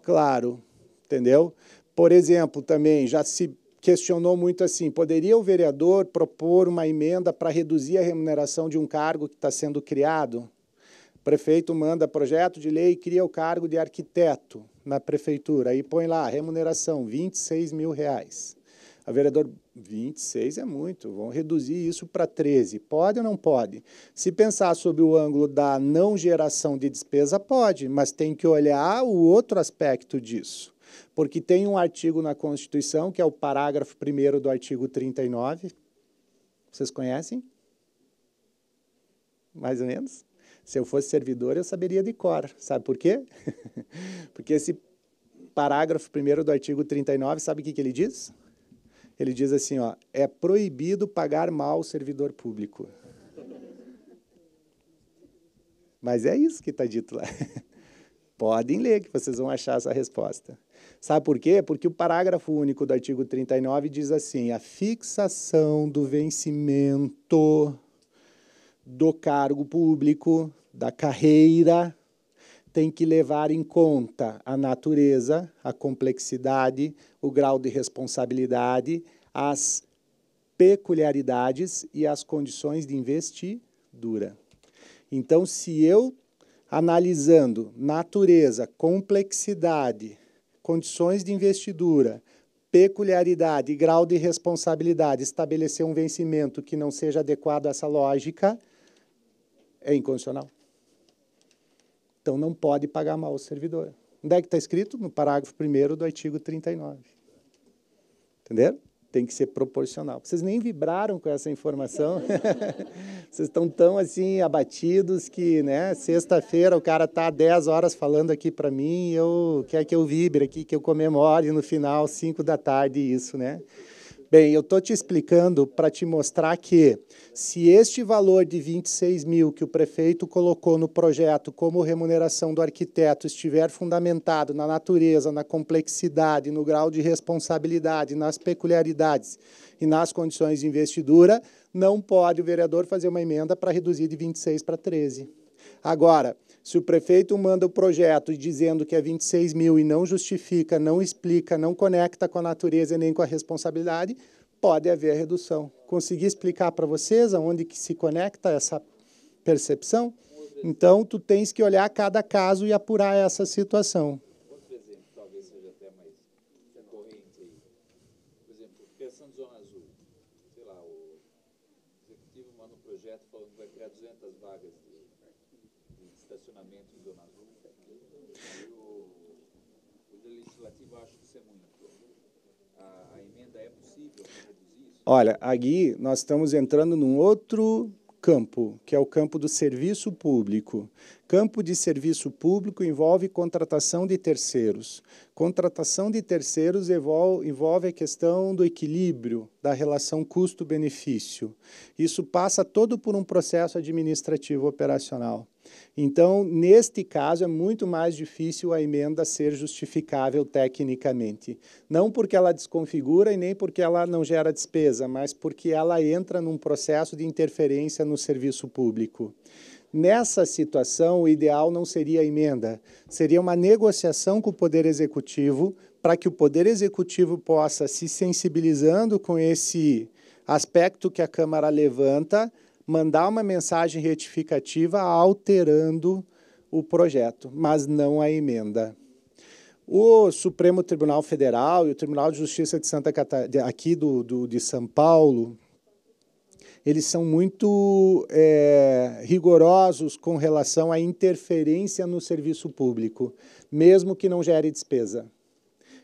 Claro, entendeu? Por exemplo, também já se questionou muito assim, poderia o vereador propor uma emenda para reduzir a remuneração de um cargo que está sendo criado? O prefeito manda projeto de lei e cria o cargo de arquiteto na prefeitura. Aí põe lá, remuneração, R$26 mil. A vereador, 26 é muito, vão reduzir isso para 13. Pode ou não pode? Se pensar sob o ângulo da não geração de despesa, pode, mas tem que olhar o outro aspecto disso. Porque tem um artigo na Constituição, que é o parágrafo 1º do artigo 39. Vocês conhecem? Mais ou menos? Se eu fosse servidor, eu saberia de cor. Sabe por quê? Porque esse parágrafo 1º do artigo 39, sabe o que ele diz? Ele diz assim, ó, é proibido pagar mal o servidor público. Mas é isso que está dito lá. Podem ler, que vocês vão achar essa resposta. Sabe por quê? Porque o parágrafo único do artigo 39 diz assim, a fixação do vencimento do cargo público, da carreira, tem que levar em conta a natureza, a complexidade, o grau de responsabilidade, as peculiaridades e as condições de investidura. Então, se eu, analisando natureza, complexidade, condições de investidura, peculiaridade e grau de responsabilidade, estabelecer um vencimento que não seja adequado a essa lógica, é inconstitucional. Então, não pode pagar mal o servidor. Onde é que está escrito? No parágrafo 1º do artigo 39. Entenderam? Tem que ser proporcional. Vocês nem vibraram com essa informação. Vocês estão tão assim abatidos que, né, sexta-feira o cara está 10 horas falando aqui para mim, eu quer que eu vibre aqui, que eu comemore no final, 5 da tarde, isso, né? Bem, eu estou te explicando para te mostrar que, se este valor de 26 mil que o prefeito colocou no projeto como remuneração do arquiteto estiver fundamentado na natureza, na complexidade, no grau de responsabilidade, nas peculiaridades e nas condições de investidura, não pode o vereador fazer uma emenda para reduzir de 26 para 13. Agora, se o prefeito manda o projeto dizendo que é 26 mil e não justifica, não explica, não conecta com a natureza e nem com a responsabilidade, pode haver redução. Consegui explicar para vocês aonde que se conecta essa percepção? Então, tu tens que olhar cada caso e apurar essa situação. Outro exemplo, talvez seja até mais recorrente aí. Por exemplo, pensando em Zona Azul, sei lá, o executivo manda um projeto falando que vai criar 200 vagas de estacionamento em Zona Azul. E o legislativo acha que isso é muito. A emenda é possível reduzir isso? Olha, aqui nós estamos entrando num outro campo, que é o campo do serviço público. Campo de serviço público envolve contratação de terceiros. Contratação de terceiros envolve a questão do equilíbrio da relação custo-benefício. Isso passa todo por um processo administrativo operacional. Então, neste caso, é muito mais difícil a emenda ser justificável tecnicamente. Não porque ela desconfigura e nem porque ela não gera despesa, mas porque ela entra num processo de interferência no serviço público. Nessa situação, o ideal não seria a emenda, seria uma negociação com o Poder Executivo para que o Poder Executivo possa, se sensibilizando com esse aspecto que a Câmara levanta, mandar uma mensagem retificativa alterando o projeto, mas não a emenda. O Supremo Tribunal Federal e o Tribunal de Justiça de Santa Catarina, aqui de São Paulo, eles são muito rigorosos com relação à interferência no serviço público, mesmo que não gere despesa.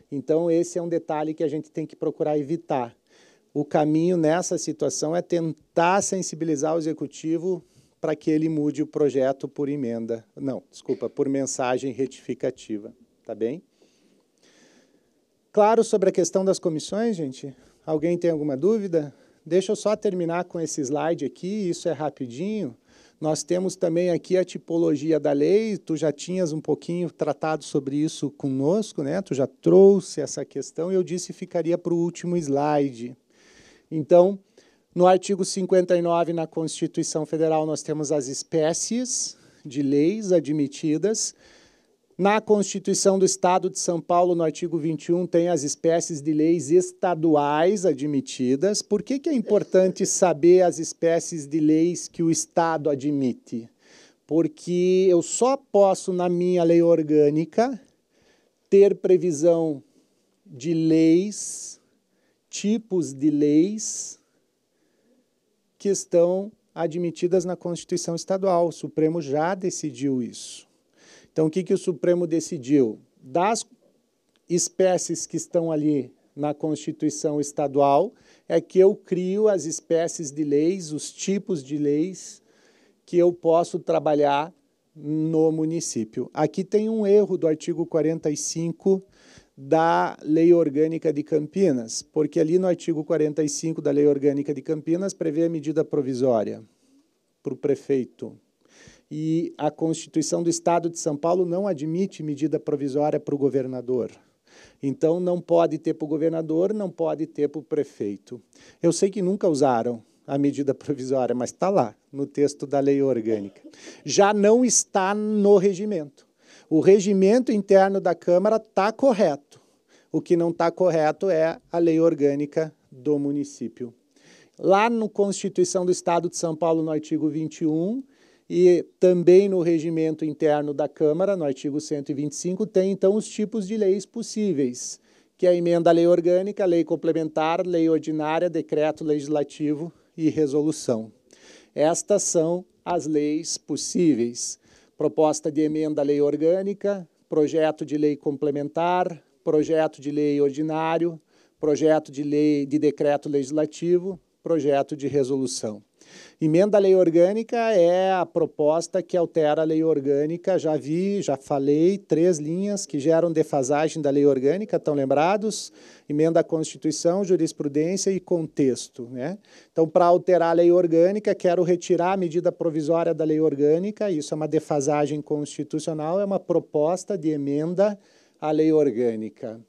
Então, esse é um detalhe que a gente tem que procurar evitar. O caminho nessa situação é tentar sensibilizar o Executivo para que ele mude o projeto por emenda. Não, desculpa, por mensagem retificativa. Tá bem? Claro sobre a questão das comissões, gente? Alguém tem alguma dúvida? Deixa eu só terminar com esse slide aqui, isso é rapidinho. Nós temos também aqui a tipologia da lei, tu já tinhas um pouquinho tratado sobre isso conosco, né? Tu já trouxe essa questão e eu disse que ficaria para o último slide. Então, no artigo 59, na Constituição Federal, nós temos as espécies de leis admitidas. Na Constituição do Estado de São Paulo, no artigo 21, tem as espécies de leis estaduais admitidas. Por que é importante saber as espécies de leis que o Estado admite? Porque eu só posso, na minha lei orgânica, ter previsão de leis, tipos de leis que estão admitidas na Constituição Estadual. O Supremo já decidiu isso. Então, o que o Supremo decidiu? Das espécies que estão ali na Constituição Estadual, é que eu crio as espécies de leis, os tipos de leis que eu posso trabalhar no município. Aqui tem um erro do artigo 45 da Lei Orgânica de Campinas, porque ali no artigo 45 da Lei Orgânica de Campinas prevê a medida provisória para o prefeito. E a Constituição do Estado de São Paulo não admite medida provisória para o governador. Então, não pode ter para o governador, não pode ter para o prefeito. Eu sei que nunca usaram a medida provisória, mas está lá, no texto da lei orgânica. Já não está no regimento. O regimento interno da Câmara está correto. O que não está correto é a lei orgânica do município. Lá no Constituição do Estado de São Paulo, no artigo 21, e também no regimento interno da Câmara, no artigo 125, tem, então, os tipos de leis possíveis, que é a emenda à lei orgânica, lei complementar, lei ordinária, decreto legislativo e resolução. Estas são as leis possíveis. Proposta de emenda à lei orgânica, projeto de lei complementar, projeto de lei ordinário, projeto de lei de decreto legislativo, projeto de resolução. Emenda à lei orgânica é a proposta que altera a lei orgânica, já falei, 3 linhas que geram defasagem da lei orgânica, estão lembrados? Emenda à Constituição, jurisprudência e contexto, né? Então, para alterar a lei orgânica, quero retirar a medida provisória da lei orgânica, isso é uma defasagem constitucional, é uma proposta de emenda à lei orgânica.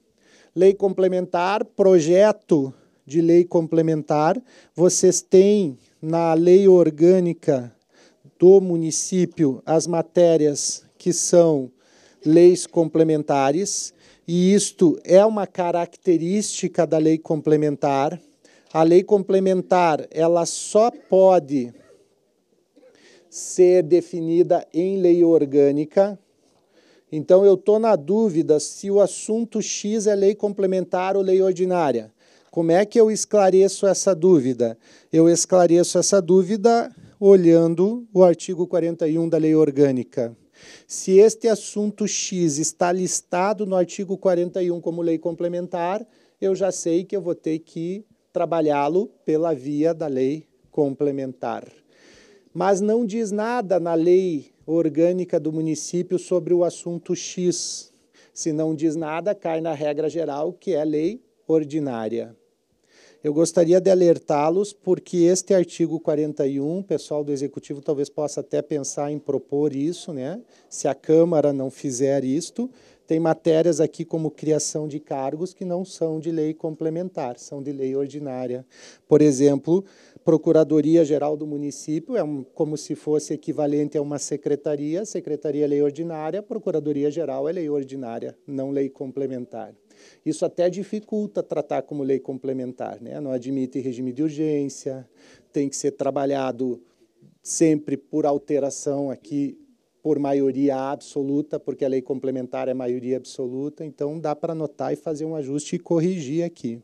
Lei complementar, projeto de lei complementar, vocês têm na lei orgânica do município as matérias que são leis complementares, e isto é uma característica da lei complementar. A lei complementar, ela só pode ser definida em lei orgânica. Então, eu estou na dúvida se o assunto X é lei complementar ou lei ordinária. Como é que eu esclareço essa dúvida? Eu esclareço essa dúvida olhando o artigo 41 da Lei Orgânica. Se este assunto X está listado no artigo 41 como lei complementar, eu já sei que eu vou ter que trabalhá-lo pela via da lei complementar. Mas não diz nada na lei orgânica do município sobre o assunto X. Se não diz nada, cai na regra geral, que é lei ordinária. Eu gostaria de alertá-los porque este artigo 41, o pessoal do Executivo talvez possa até pensar em propor isso, né? Se a Câmara não fizer isto, tem matérias aqui como criação de cargos que não são de lei complementar, são de lei ordinária. Por exemplo, Procuradoria-Geral do Município é como se fosse equivalente a uma secretaria é lei ordinária, Procuradoria-Geral é lei ordinária, não lei complementar. Isso até dificulta tratar como lei complementar, né? Não admite regime de urgência, tem que ser trabalhado sempre por alteração aqui, por maioria absoluta, porque a lei complementar é maioria absoluta, então dá para anotar e fazer um ajuste e corrigir aqui.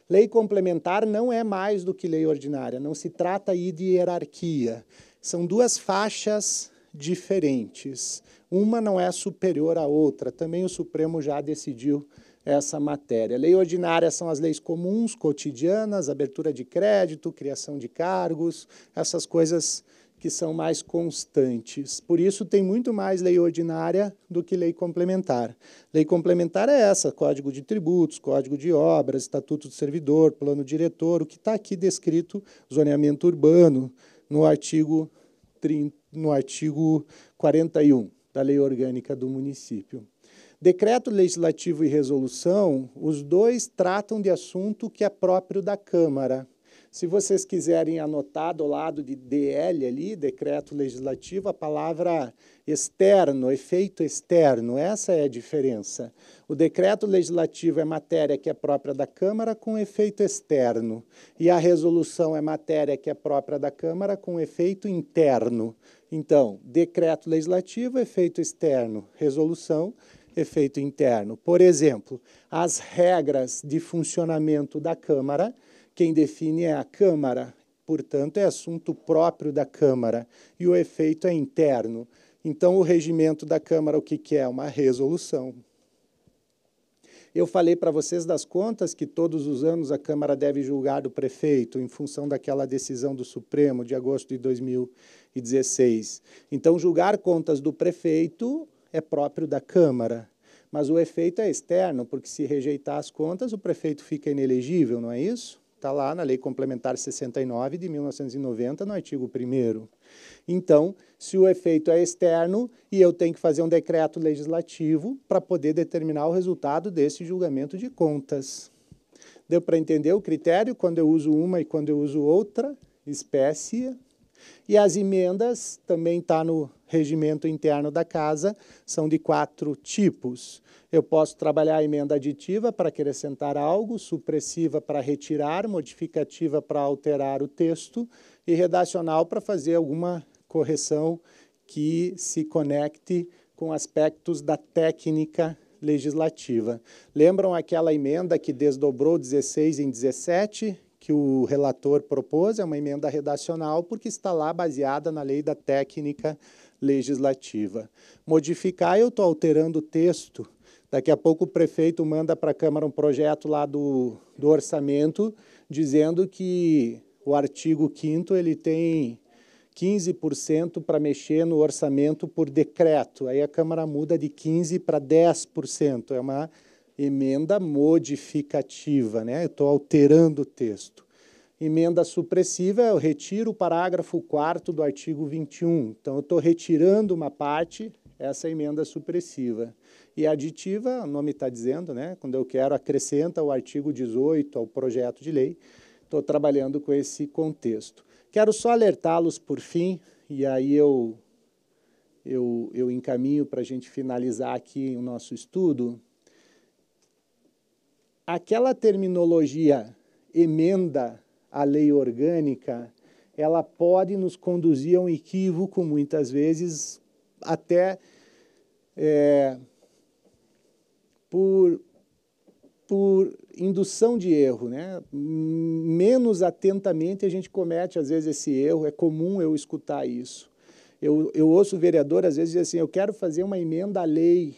Lei complementar não é mais do que lei ordinária, não se trata aí de hierarquia. São duas faixas diferentes. Uma não é superior à outra, também o Supremo já decidiu essa matéria. Lei ordinária são as leis comuns, cotidianas, abertura de crédito, criação de cargos, essas coisas que são mais constantes. Por isso, tem muito mais lei ordinária do que lei complementar. Lei complementar é essa, Código de Tributos, Código de Obras, Estatuto do Servidor, Plano Diretor, o que está aqui descrito, zoneamento urbano, no artigo 41 da Lei Orgânica do Município. Decreto legislativo e resolução, os dois tratam de assunto que é próprio da Câmara. Se vocês quiserem anotar do lado de DL ali, decreto legislativo, a palavra externo, efeito externo, essa é a diferença. O decreto legislativo é matéria que é própria da Câmara com efeito externo, e a resolução é matéria que é própria da Câmara com efeito interno. Então, decreto legislativo, efeito externo, resolução, efeito interno. Por exemplo, as regras de funcionamento da Câmara, quem define é a Câmara, portanto, é assunto próprio da Câmara, e o efeito é interno. Então, o regimento da Câmara, o que é? Uma resolução. Eu falei para vocês das contas que todos os anos a Câmara deve julgar do prefeito, em função daquela decisão do Supremo de agosto de 2016. Então, julgar contas do prefeito é próprio da Câmara, mas o efeito é externo, porque se rejeitar as contas, o prefeito fica inelegível, não é isso? Está lá na Lei Complementar 69 de 1990, no artigo 1º. Então, se o efeito é externo, e eu tenho que fazer um decreto legislativo para poder determinar o resultado desse julgamento de contas. Deu para entender o critério quando eu uso uma e quando eu uso outra espécie? E as emendas, também está no regimento interno da Casa, são de 4 tipos. Eu posso trabalhar a emenda aditiva para acrescentar algo, supressiva para retirar, modificativa para alterar o texto e redacional para fazer alguma correção que se conecte com aspectos da técnica legislativa. Lembram aquela emenda que desdobrou 16 em 17, que o relator propôs? É uma emenda redacional porque está lá baseada na lei da técnica legislativa. Modificar, eu estou alterando o texto. Daqui a pouco o prefeito manda para a Câmara um projeto lá do orçamento, dizendo que o artigo 5º ele tem 15% para mexer no orçamento por decreto. Aí a Câmara muda de 15% para 10%. É uma emenda modificativa, né? Eu estou alterando o texto. Emenda supressiva, eu retiro o parágrafo 4º do artigo 21. Então, eu estou retirando uma parte, essa emenda supressiva. E aditiva, o nome está dizendo, né? Quando eu quero acrescenta o artigo 18 ao projeto de lei, estou trabalhando com esse contexto. Quero só alertá-los por fim, e aí eu encaminho para a gente finalizar aqui o nosso estudo. Aquela terminologia emenda à lei orgânica, ela pode nos conduzir a um equívoco, muitas vezes, até por indução de erro, né? Menos atentamente a gente comete, às vezes, esse erro, é comum eu escutar isso. Eu ouço o vereador, às vezes, dizer assim, eu quero fazer uma emenda à lei.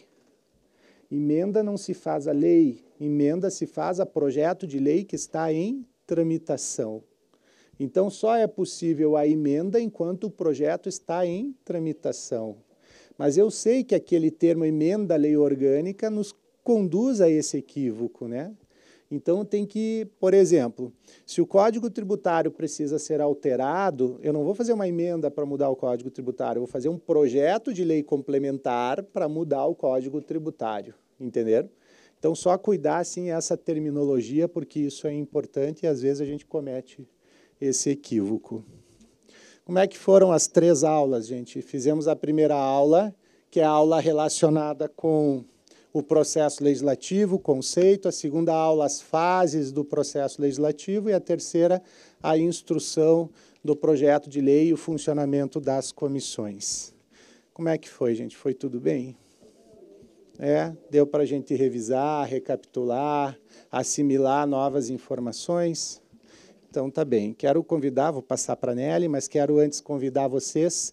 Emenda não se faz à lei, emenda se faz a projeto de lei que está em tramitação. Então, só é possível a emenda enquanto o projeto está em tramitação. Mas eu sei que aquele termo emenda à lei orgânica nos conduz a esse equívoco, né? Então, tem que, por exemplo, se o Código Tributário precisa ser alterado, eu não vou fazer uma emenda para mudar o Código Tributário, eu vou fazer um projeto de lei complementar para mudar o Código Tributário, entenderam? Então, só cuidar, assim, essa terminologia, porque isso é importante e, às vezes, a gente comete esse equívoco. Como é que foram as 3 aulas, gente? Fizemos a primeira aula, que é a aula relacionada com o processo legislativo, o conceito, a segunda aula, as fases do processo legislativo, e a terceira, a instrução do projeto de lei e o funcionamento das comissões. Como é que foi, gente? Foi tudo bem? Deu para a gente revisar, recapitular, assimilar novas informações? Então, tá bem. Quero convidar, vou passar para a Nelly, mas quero antes convidar vocês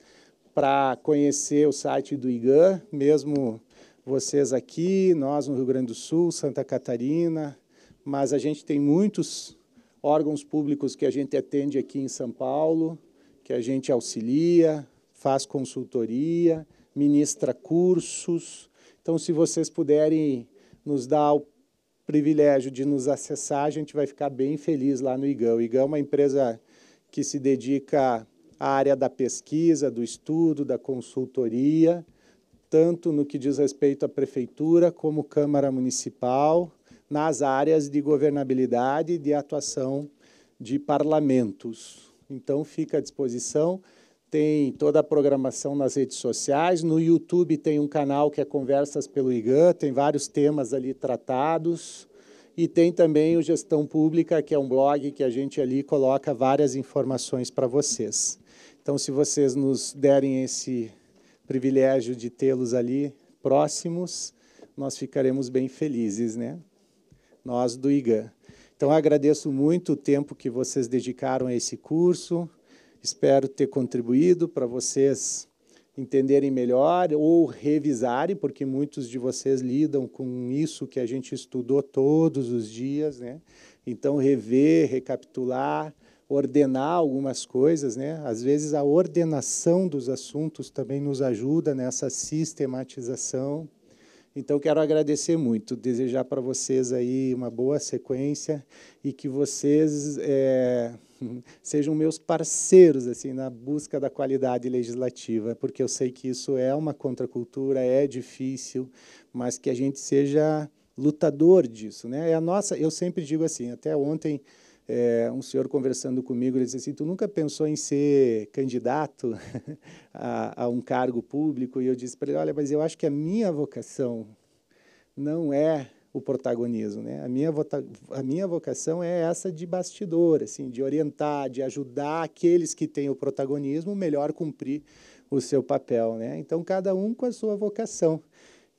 para conhecer o site do IGAN, mesmo vocês aqui, nós no Rio Grande do Sul, Santa Catarina, mas a gente tem muitos órgãos públicos que a gente atende aqui em São Paulo, que a gente auxilia, faz consultoria, ministra cursos. Então, se vocês puderem nos dar o privilégio de nos acessar, a gente vai ficar bem feliz lá no IGAN. O IGAN é uma empresa que se dedica à área da pesquisa, do estudo, da consultoria, tanto no que diz respeito à prefeitura como Câmara Municipal, nas áreas de governabilidade e de atuação de parlamentos. Então, fica à disposição, tem toda a programação nas redes sociais, no YouTube tem um canal que é Conversas pelo IGAN, tem vários temas ali tratados, e tem também o Gestão Pública, que é um blog que a gente ali coloca várias informações para vocês. Então, se vocês nos derem esse privilégio de tê-los ali próximos, nós ficaremos bem felizes, né? Nós do IGAN. Então, agradeço muito o tempo que vocês dedicaram a esse curso, espero ter contribuído para vocês entenderem melhor ou revisarem, porque muitos de vocês lidam com isso que a gente estudou todos os dias, né? Então, rever, recapitular, ordenar algumas coisas, né? Às vezes, a ordenação dos assuntos também nos ajuda nessa sistematização. Então, quero agradecer muito, desejar para vocês aí uma boa sequência e que vocês sejam meus parceiros assim, na busca da qualidade legislativa, porque eu sei que isso é uma contracultura, é difícil, mas que a gente seja lutador disso, né? Eu sempre digo assim, até ontem, um senhor conversando comigo, ele disse assim, tu nunca pensou em ser candidato a um cargo público? E eu disse para ele, olha, mas eu acho que a minha vocação não é o protagonismo, né? A minha vocação é essa de bastidor, assim, de orientar, de ajudar aqueles que têm o protagonismo melhor cumprir o seu papel, né? Então, cada um com a sua vocação.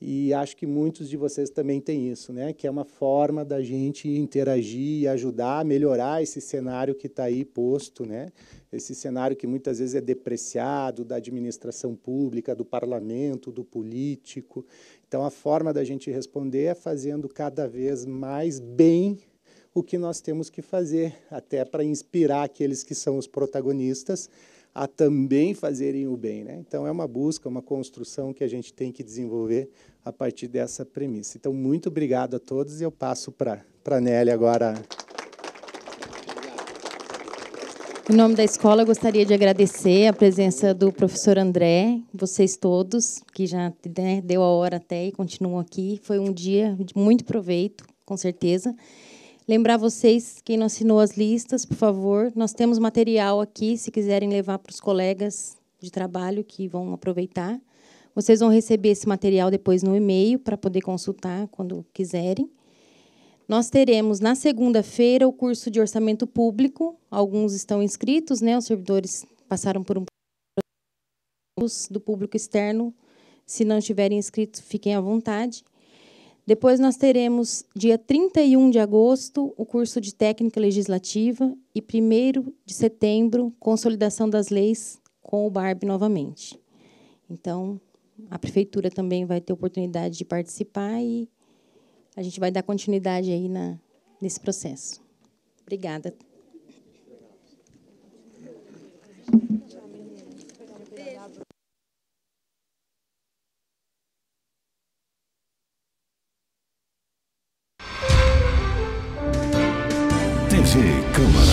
E acho que muitos de vocês também têm isso, né? Que é uma forma da gente interagir e ajudar a melhorar esse cenário que está aí posto, né? Esse cenário que muitas vezes é depreciado da administração pública, do parlamento, do político. Então, a forma da gente responder é fazendo cada vez mais bem o que nós temos que fazer, até para inspirar aqueles que são os protagonistas a também fazerem o bem, né? Então, é uma busca, uma construção que a gente tem que desenvolver a partir dessa premissa. Então, muito obrigado a todos e eu passo para a Nelly agora. Em nome da escola, eu gostaria de agradecer a presença do professor André, vocês todos, que já deu a hora até e continuam aqui. Foi um dia de muito proveito, com certeza. Lembrar vocês, quem não assinou as listas, por favor, nós temos material aqui, se quiserem levar para os colegas de trabalho que vão aproveitar. Vocês vão receber esse material depois no e-mail para poder consultar quando quiserem. Nós teremos, na segunda-feira, o curso de orçamento público. Alguns estão inscritos, né? Os servidores passaram por um processo do público externo. Se não estiverem inscritos, fiquem à vontade. Depois nós teremos, dia 31 de agosto, o curso de técnica legislativa e 1º de setembro, consolidação das leis com o BARB novamente. Então, a prefeitura também vai ter oportunidade de participar e a gente vai dar continuidade aí nesse processo. Obrigada. TV Câmara.